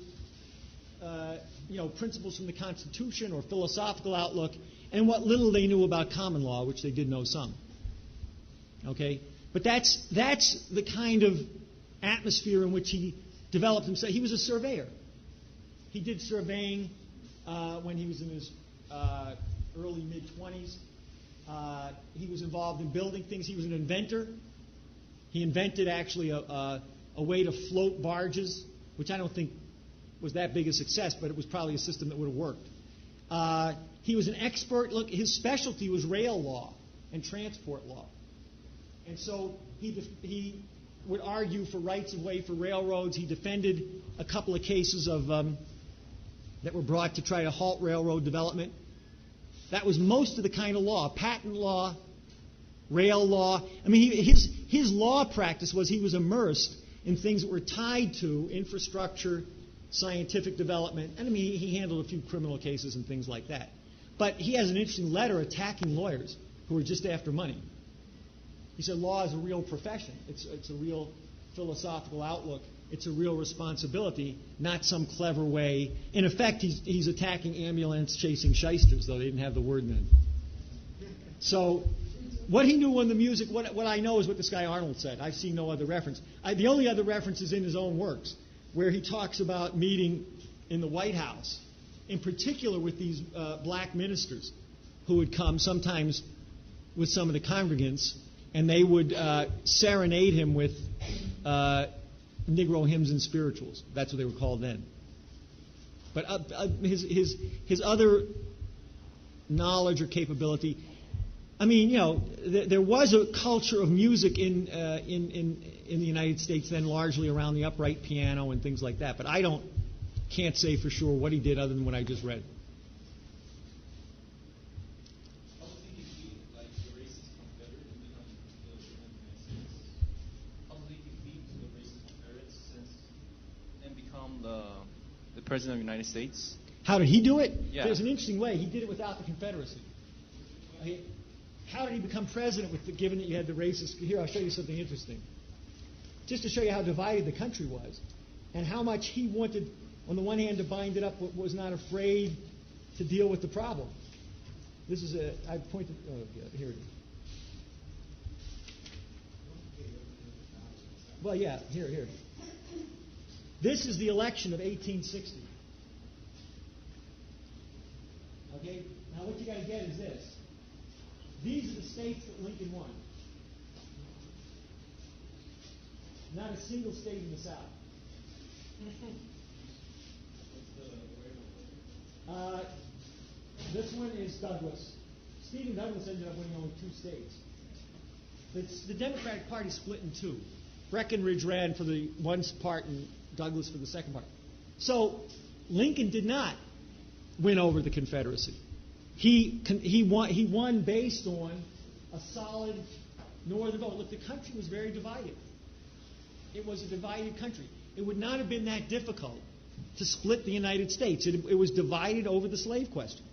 principles from the Constitution or philosophical outlook and what little they knew about common law, which they did know some. Okay? But that's the kind of atmosphere in which he developed himself. He was a surveyor. He did surveying when he was in his early, mid-20s. He was involved in building things. He was an inventor. He invented actually a way to float barges, which I don't think was that big a success, but it was probably a system that would have worked. He was an expert. Look, his specialty was rail law and transport law. And so he would argue for rights of way for railroads. He defended a couple of cases of that were brought to try to halt railroad development. That was most of the kind of law: patent law, rail law. I mean, his law practice was he was immersed in things that were tied to infrastructure, scientific development, and I mean, he handled a few criminal cases and things like that. But he has an interesting letter attacking lawyers who are just after money. He said law is a real profession. It's a real philosophical outlook. It's a real responsibility, not some clever way. In effect, he's attacking ambulance-chasing shysters, though they didn't have the word then. So what he knew on the music, what I know is what this guy Arnold said. I've seen no other reference. The only other reference is in his own works, where he talks about meeting in the White House, in particular with these black ministers who would come sometimes with some of the congregants, and they would serenade him with Negro hymns and spirituals. That's what they were called then. But his other knowledge or capability, I mean, there was a culture of music in the United States then, largely around the upright piano and things like that. But I can't say for sure what he did other than what I just read. How did he beat like the racist Confederate and become the United States? How did he beat the racist Confederates and become the president of the United States? How did he do it? Yeah. There's an interesting way. He did it without the Confederacy. How did he become president given that you had the racist? Here, I'll show you something interesting. Just to show you how divided the country was and how much he wanted, on the one hand, to bind it up, but was not afraid to deal with the problem. This is I pointed, here it is. Well, yeah, here. This is the election of 1860. Okay? Now what you got to get is this. These are the states that Lincoln won. Not a single state in the South. This one is Douglas. Stephen Douglas ended up winning only 2 states. The Democratic Party split in two. Breckinridge ran for the one part and Douglas for the second part. So Lincoln did not win over the Confederacy. He won based on a solid Northern vote. Look, the country was very divided. It was a divided country. It would not have been that difficult to split the United States. It was divided over the slave question.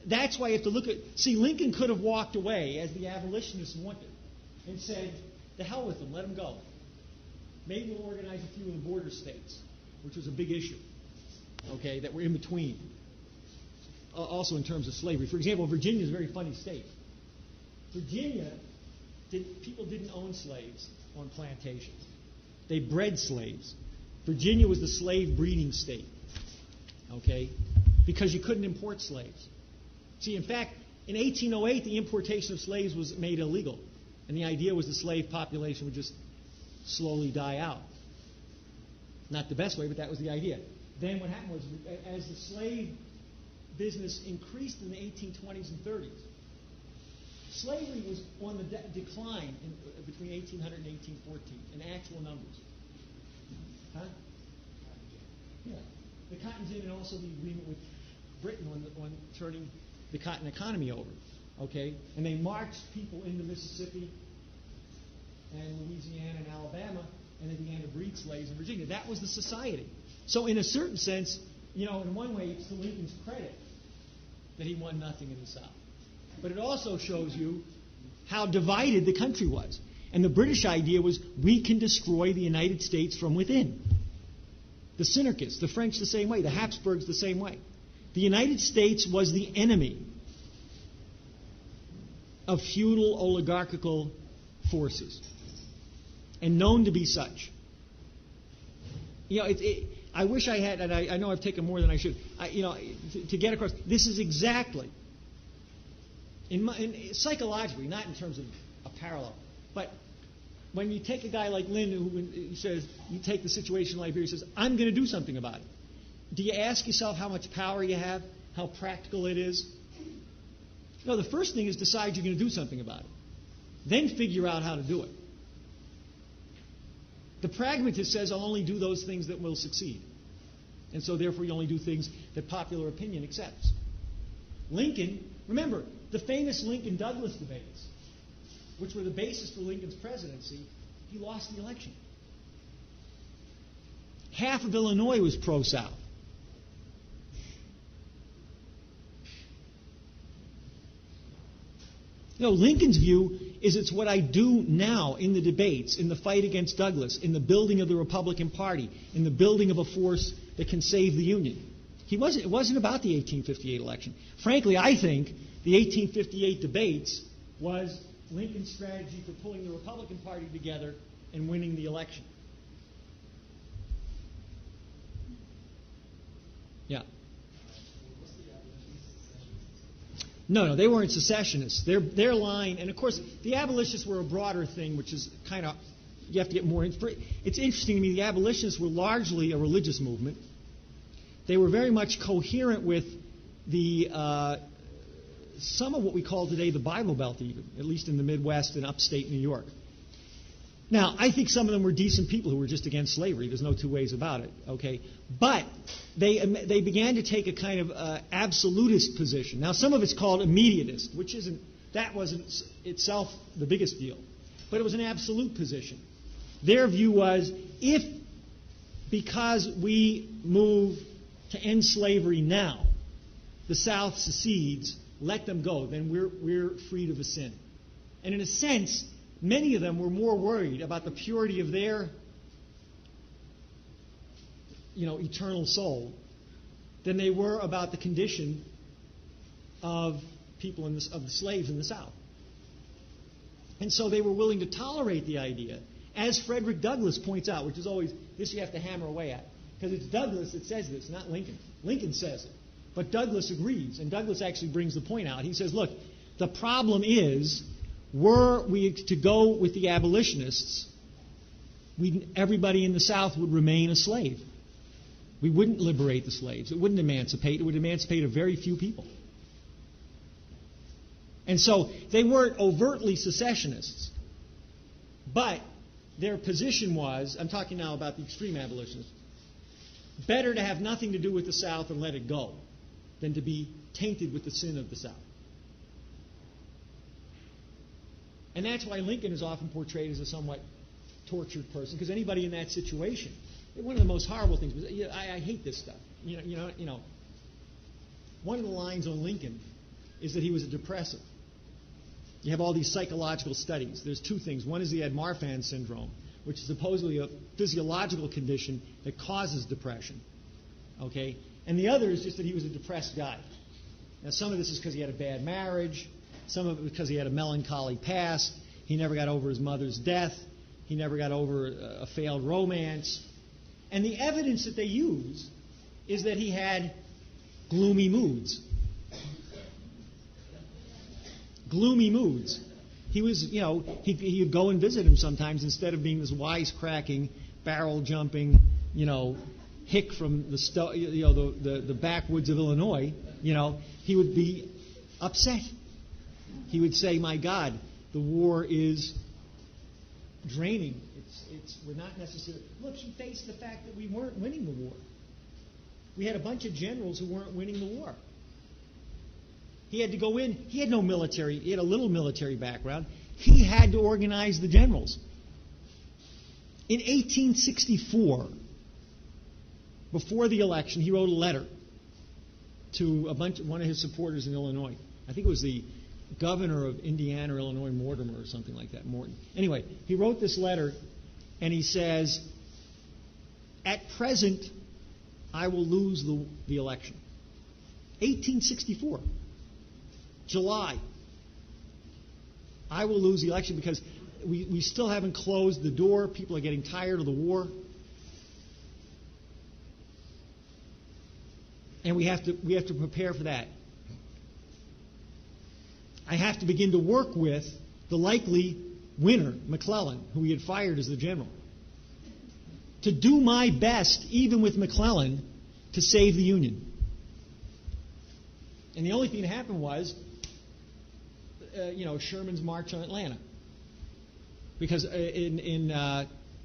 That's why you have to look at... See, Lincoln could have walked away, as the abolitionists wanted, and said, the hell with them, let them go. Maybe we'll organize a few of the border states, which was a big issue, okay, that were in between. Also in terms of slavery. For example, Virginia is a very funny state. Virginia, people didn't own slaves on plantations. They bred slaves. Virginia was the slave breeding state, okay, because you couldn't import slaves. See, in fact, in 1808, the importation of slaves was made illegal. And the idea was the slave population would just slowly die out. Not the best way, but that was the idea. Then what happened was, as the slave business increased in the 1820s and 30s, slavery was on the decline between 1800 and 1814 in actual numbers. Huh? Yeah. The cotton's in, and also the agreement with Britain on turning the cotton economy over. Okay? And they marched people into Mississippi and Louisiana and Alabama, and they began to breed slaves in Virginia. That was the society. So in a certain sense, in one way, it's to Lincoln's credit that he won nothing in the South. But it also shows you how divided the country was. And the British idea was, we can destroy the United States from within. The Synarchists, the French the same way, the Habsburgs the same way. The United States was the enemy of feudal oligarchical forces, and known to be such. I wish I had, and I know I've taken more than I should, to get across. This is exactly, psychologically, not in terms of a parallel, but when you take a guy like Lynn who says, you take the situation like here, he says, I'm going to do something about it. Do you ask yourself how much power you have, how practical it is? No, the first thing is decide you're going to do something about it. Then figure out how to do it. The pragmatist says, I'll only do those things that will succeed. And so therefore you only do things that popular opinion accepts. Lincoln, remember, the famous Lincoln-Douglas debates, which were the basis for Lincoln's presidency, he lost the election. Half of Illinois was pro-South. Lincoln's view is it's what I do now in the debates, in the fight against Douglas, in the building of the Republican Party, in the building of a force that can save the Union. It wasn't about the 1858 election. Frankly, I think the 1858 debates was Lincoln's strategy for pulling the Republican Party together and winning the election. Yeah. No, they weren't secessionists. Their line, and of course, the abolitionists were a broader thing, which is kind of, you have to get more. It's interesting to me, the abolitionists were largely a religious movement. They were very much coherent with the some of what we call today the Bible Belt, even, at least in the Midwest and upstate New York. Now, I think some of them were decent people who were just against slavery. There's no two ways about it, okay? But they began to take a kind of absolutist position. Now, some of it's called immediatist, that wasn't itself the biggest deal. But it was an absolute position. Their view was, because we move to end slavery now, the South secedes, let them go, then we're freed of the sin. And in a sense, many of them were more worried about the purity of their, eternal soul than they were about the condition of people of the slaves in the South. And so they were willing to tolerate the idea, as Frederick Douglass points out, which is always, this you have to hammer away at, because it's Douglass that says this, not Lincoln. Lincoln says it, but Douglass agrees, and Douglass actually brings the point out. He says, look, the problem is, were we to go with the abolitionists, everybody in the South would remain a slave. We wouldn't liberate the slaves. It wouldn't emancipate. It would emancipate a very few people. And so they weren't overtly secessionists. But their position was, I'm talking now about the extreme abolitionists, better to have nothing to do with the South and let it go than to be tainted with the sin of the South. And that's why Lincoln is often portrayed as a somewhat tortured person, because anybody in that situation, one of the most horrible things was, I hate this stuff. You know, one of the lines on Lincoln is that he was a depressive. You have all these psychological studies. There's two things. One is the Marfan syndrome, which is supposedly a physiological condition that causes depression. Okay? And the other is just that he was a depressed guy. Now, some of this is because he had a bad marriage. Some of it because he had a melancholy past. He never got over his mother's death. He never got over a failed romance. And the evidence that they use is that he had gloomy moods. Gloomy moods. He was, he would go and visit him sometimes instead of being this wisecracking, barrel-jumping, hick from the backwoods of Illinois. He would be upset. He would say, "My God, the war is draining. We're not necessarily." Look, he faced the fact that we weren't winning the war. We had a bunch of generals who weren't winning the war. He had to go in. He had no military. He had a little military background. He had to organize the generals. In 1864, before the election, he wrote a letter to one of his supporters in Illinois. I think it was the governor of Indiana or Illinois, Mortimer or something like that, Morton. Anyway, he wrote this letter, and he says, "At present, I will lose the election." 1864. July. I will lose the election because we still haven't closed the door. People are getting tired of the war. And we have to prepare for that. I have to begin to work with the likely winner, McClellan, who he had fired as the general, to do my best, even with McClellan, to save the Union. And the only thing that happened was, Sherman's march on Atlanta. Because in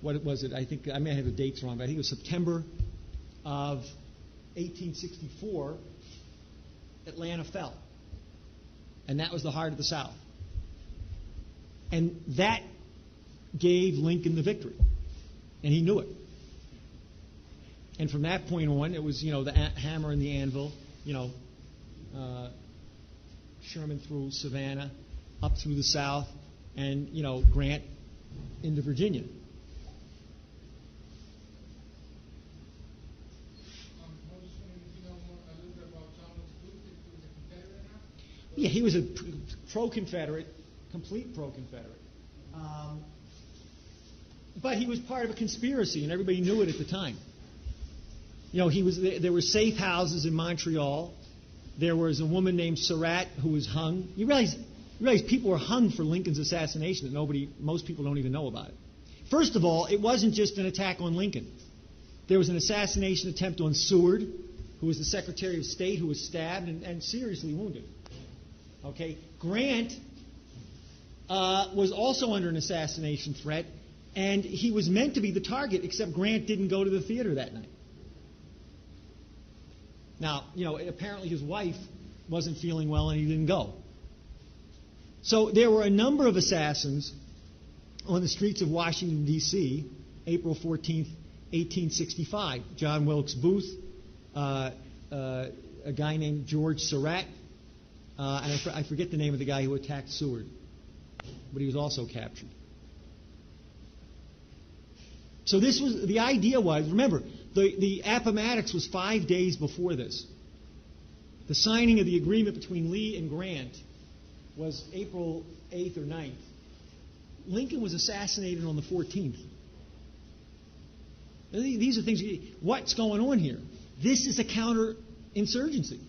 what was it? I think I may have the dates wrong, but I think it was September of 1864, Atlanta fell. And that was the heart of the South. And that gave Lincoln the victory. And he knew it. And from that point on, it was, the hammer and the anvil, Sherman through Savannah, up through the South, and, Grant into Virginia. Yeah, he was a pro-Confederate, complete pro-Confederate. But he was part of a conspiracy, and everybody knew it at the time. There were safe houses in Montreal. There was a woman named Surratt who was hung. You realize people were hung for Lincoln's assassination that most people don't even know about it. First of all, it wasn't just an attack on Lincoln. There was an assassination attempt on Seward, who was the Secretary of State, who was stabbed and seriously wounded. Okay, Grant was also under an assassination threat, and he was meant to be the target, except Grant didn't go to the theater that night. Now, apparently his wife wasn't feeling well and he didn't go. So there were a number of assassins on the streets of Washington, D.C., April 14th, 1865. John Wilkes Booth, a guy named George Surratt, and I forget the name of the guy who attacked Seward, but he was also captured. So the idea was, remember, the Appomattox was 5 days before this. The signing of the agreement between Lee and Grant was April 8th or 9th. Lincoln was assassinated on the 14th. These are things, what's going on here? This is a counterinsurgency.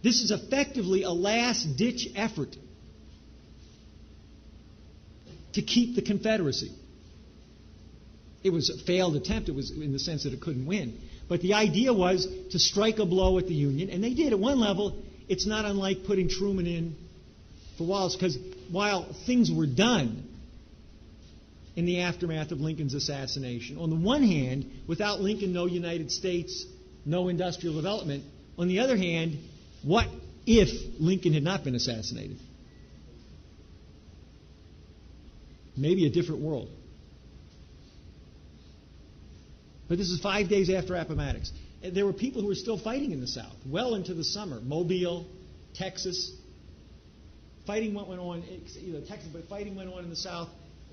This is effectively a last-ditch effort to keep the Confederacy. It was a failed attempt. It was in the sense that it couldn't win. But the idea was to strike a blow at the Union, and they did. At one level, it's not unlike putting Truman in for Wallace, because while things were done in the aftermath of Lincoln's assassination, on the one hand, without Lincoln, no United States, no industrial development. On the other hand, what if Lincoln had not been assassinated? Maybe a different world. But this is 5 days after Appomattox. There were people who were still fighting in the South, well into the summer. Mobile, Texas. Fighting went on, Texas, but fighting went on in the South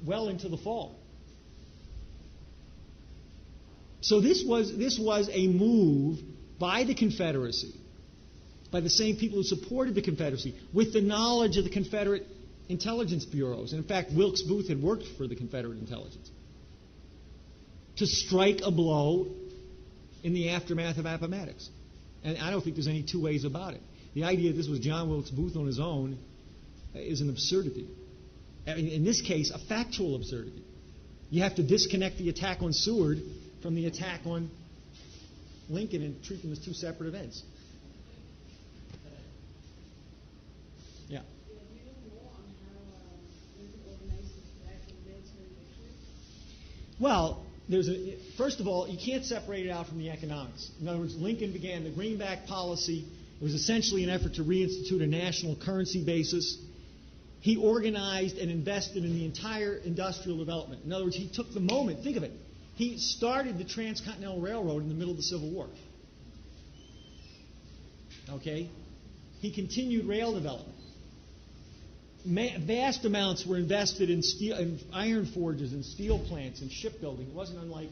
well into the fall. So this was a move by the Confederacy, by the same people who supported the Confederacy, with the knowledge of the Confederate intelligence bureaus. And in fact, Wilkes Booth had worked for the Confederate intelligence, to strike a blow in the aftermath of Appomattox. And I don't think there's any two ways about it. The idea that this was John Wilkes Booth on his own is an absurdity. I mean, in this case, a factual absurdity. You have to disconnect the attack on Seward from the attack on Lincoln and treat them as two separate events. Yeah. Well, first of all, you can't separate it out from the economics. In other words, Lincoln began the greenback policy. It was essentially an effort to reinstitute a national currency basis. He organized and invested in the entire industrial development. In other words, he took the moment. Think of it. He started the Transcontinental Railroad in the middle of the Civil War. Okay? He continued rail development. Vast amounts were invested in steel, in iron forges, and steel plants, and shipbuilding. It wasn't unlike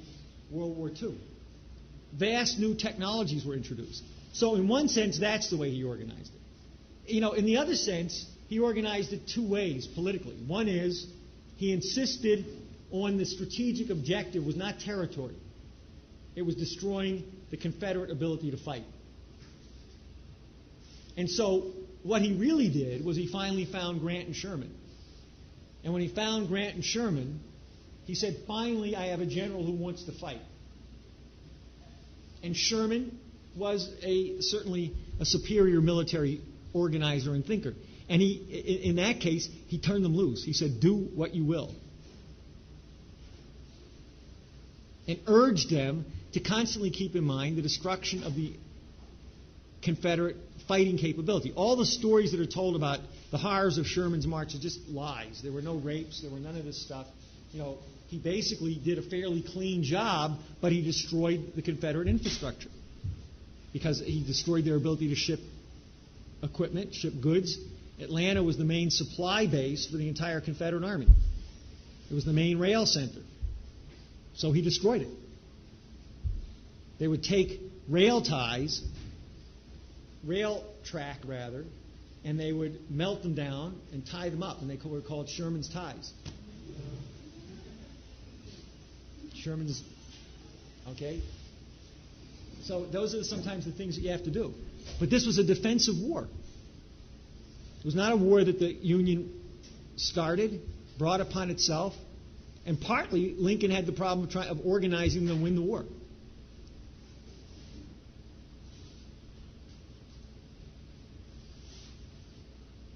World War II. Vast new technologies were introduced. So in one sense, that's the way he organized it. In the other sense, he organized it two ways politically. One is he insisted on the strategic objective was not territory. It was destroying the Confederate ability to fight. And so what he really did was he finally found Grant and Sherman. And when he found Grant and Sherman, he said, finally, I have a general who wants to fight. And Sherman was certainly a superior military organizer and thinker. And in that case, he turned them loose. He said, do what you will. And urged them to constantly keep in mind the destruction of the Confederate fighting capability. All the stories that are told about the horrors of Sherman's march are just lies. There were no rapes. There were none of this stuff. He basically did a fairly clean job, but he destroyed the Confederate infrastructure because he destroyed their ability to ship equipment, ship goods. Atlanta was the main supply base for the entire Confederate Army. It was the main rail center. So he destroyed it. They would take rail track, and they would melt them down and tie them up, and they were called Sherman's ties. Okay? So those are sometimes the things that you have to do. But this was a defensive war. It was not a war that the Union started, brought upon itself, and partly Lincoln had the problem of organizing them to win the war.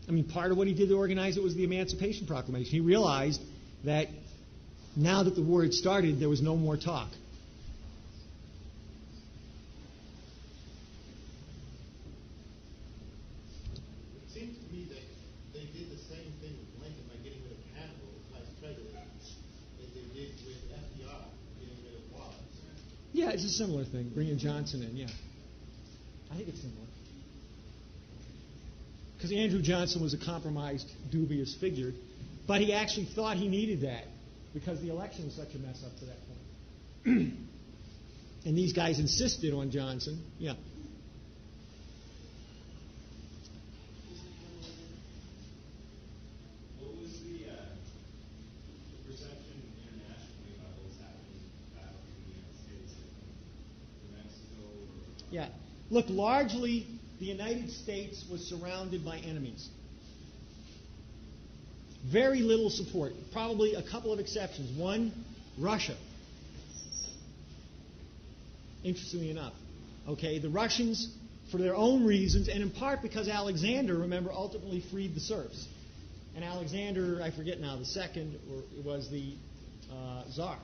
I mean, part of what he did to organize it was the Emancipation Proclamation. He realized that now that the war had started, there was no more talk. It seems to me that they did the same thing with Lincoln by getting rid of Hannibal as president that they did with FDR getting rid of Wallace. Yeah, it's a similar thing, bringing Johnson in, yeah. I think it's similar. Because Andrew Johnson was a compromised, dubious figure, but he actually thought he needed that because the election was such a mess up to that point. And these guys insisted on Johnson. Yeah. What was the perception internationally about what was happening back in the United States, in Mexico? Yeah. Look, largely the United States was surrounded by enemies. Very little support. Probably a couple of exceptions. One, Russia. Interestingly enough. Okay, the Russians for their own reasons, and in part because Alexander, remember, ultimately freed the serfs. And Alexander, I forget now, the second, or it was the Tsar.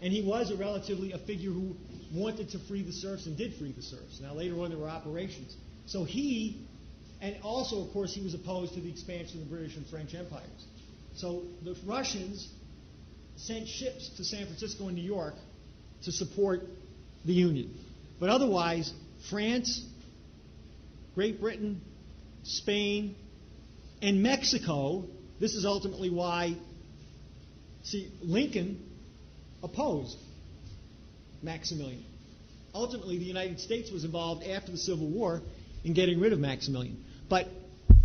And he was a figure who wanted to free the serfs and did free the serfs. Now, later on, there were operations. So and also, of course, he was opposed to the expansion of the British and French empires. So the Russians sent ships to San Francisco and New York to support the Union. But otherwise, France, Great Britain, Spain, and Mexico, this is ultimately why, Lincoln opposed Maximilian. Ultimately, the United States was involved after the Civil War in getting rid of Maximilian. But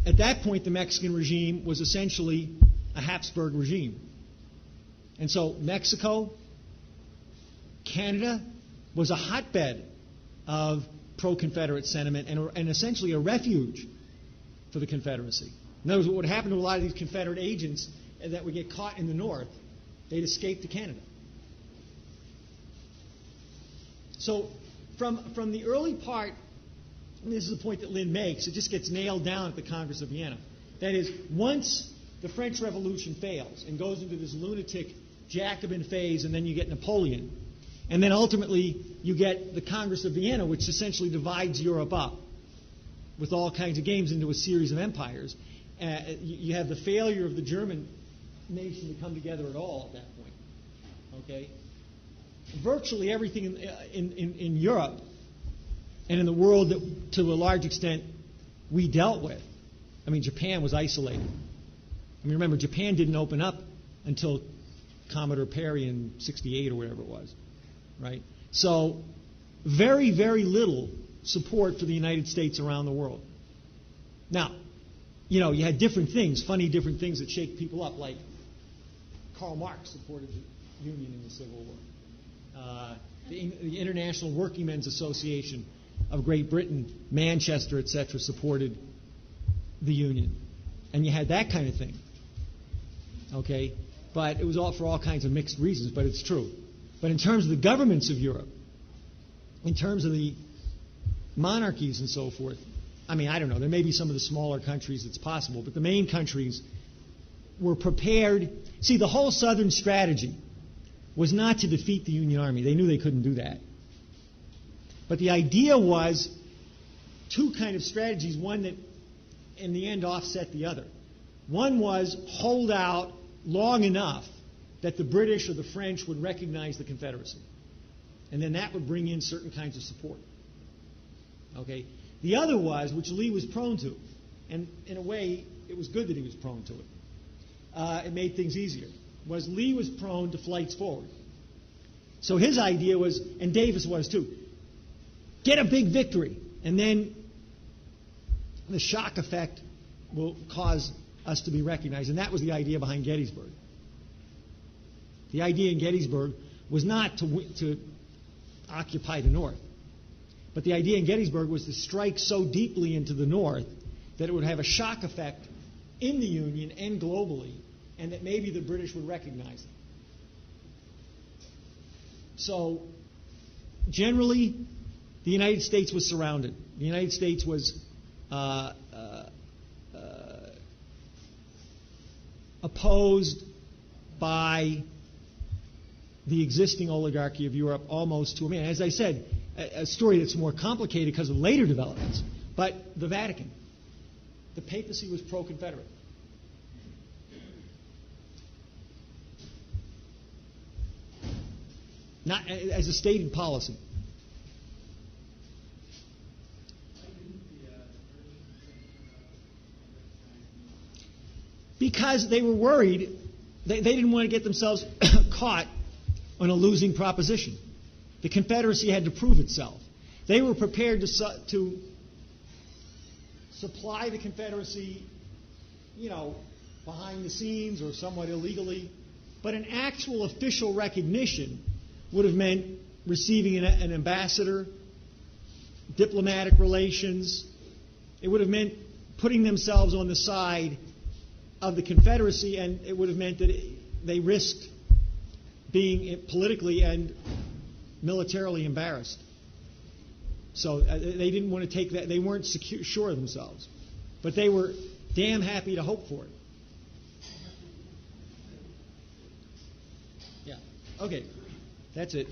at that point, the Mexican regime was essentially a Habsburg regime. And so Mexico, Canada, was a hotbed of pro-Confederate sentiment and essentially a refuge for the Confederacy. In other words, what would happen to a lot of these Confederate agents that would get caught in the North, they'd escape to Canada. So from the early part, and this is the point that Lynn makes, it just gets nailed down at the Congress of Vienna. That is, once the French Revolution fails and goes into this lunatic Jacobin phase, and then you get Napoleon, and then ultimately you get the Congress of Vienna, which essentially divides Europe up with all kinds of games into a series of empires. You have the failure of the German nation to come together at all at that point. Okay? Virtually everything in Europe and in the world that, to a large extent, we dealt with. I mean, Japan was isolated. I mean, remember, Japan didn't open up until Commodore Perry in '68 or whatever it was, right? So very, very little support for the United States around the world. Now, you had different things, funny different things that shake people up, like Karl Marx supported the Union in the Civil War. The International Workingmen's Association of Great Britain, Manchester, etc., supported the Union. And you had that kind of thing. Okay? But it was all for all kinds of mixed reasons, but it's true. But in terms of the governments of Europe, in terms of the monarchies and so forth, I mean, I don't know. There may be some of the smaller countries it's possible, but the main countries were prepared. See, the whole Southern strategy was not to defeat the Union Army. They knew they couldn't do that. But the idea was two kind of strategies, one that in the end offset the other. One was hold out long enough that the British or the French would recognize the Confederacy. And then that would bring in certain kinds of support. Okay? The other was, which Lee was prone to, and in a way it was good that he was prone to it. It made things easier, was Lee was prone to flights forward. So his idea was, and Davis was too, get a big victory, and then the shock effect will cause us to be recognized. And that was the idea behind Gettysburg. The idea in Gettysburg was not to occupy the North. But the idea in Gettysburg was to strike so deeply into the North that it would have a shock effect in the Union and globally, and that maybe the British would recognize it. So, generally, the United States was surrounded. The United States was opposed by the existing oligarchy of Europe almost to a man. As I said, a story that's more complicated because of later developments, but the Vatican. The papacy was pro-Confederate. Not as a stated policy. Because they were worried, they didn't want to get themselves caught on a losing proposition. The Confederacy had to prove itself. They were prepared to supply the Confederacy, behind the scenes or somewhat illegally, but an actual official recognition would have meant receiving an ambassador, diplomatic relations. It would have meant putting themselves on the side of the Confederacy, and it would have meant that they risked being politically and militarily embarrassed. So they didn't want to take that. They weren't sure of themselves. But they were damn happy to hope for it. Yeah. Okay. That's it.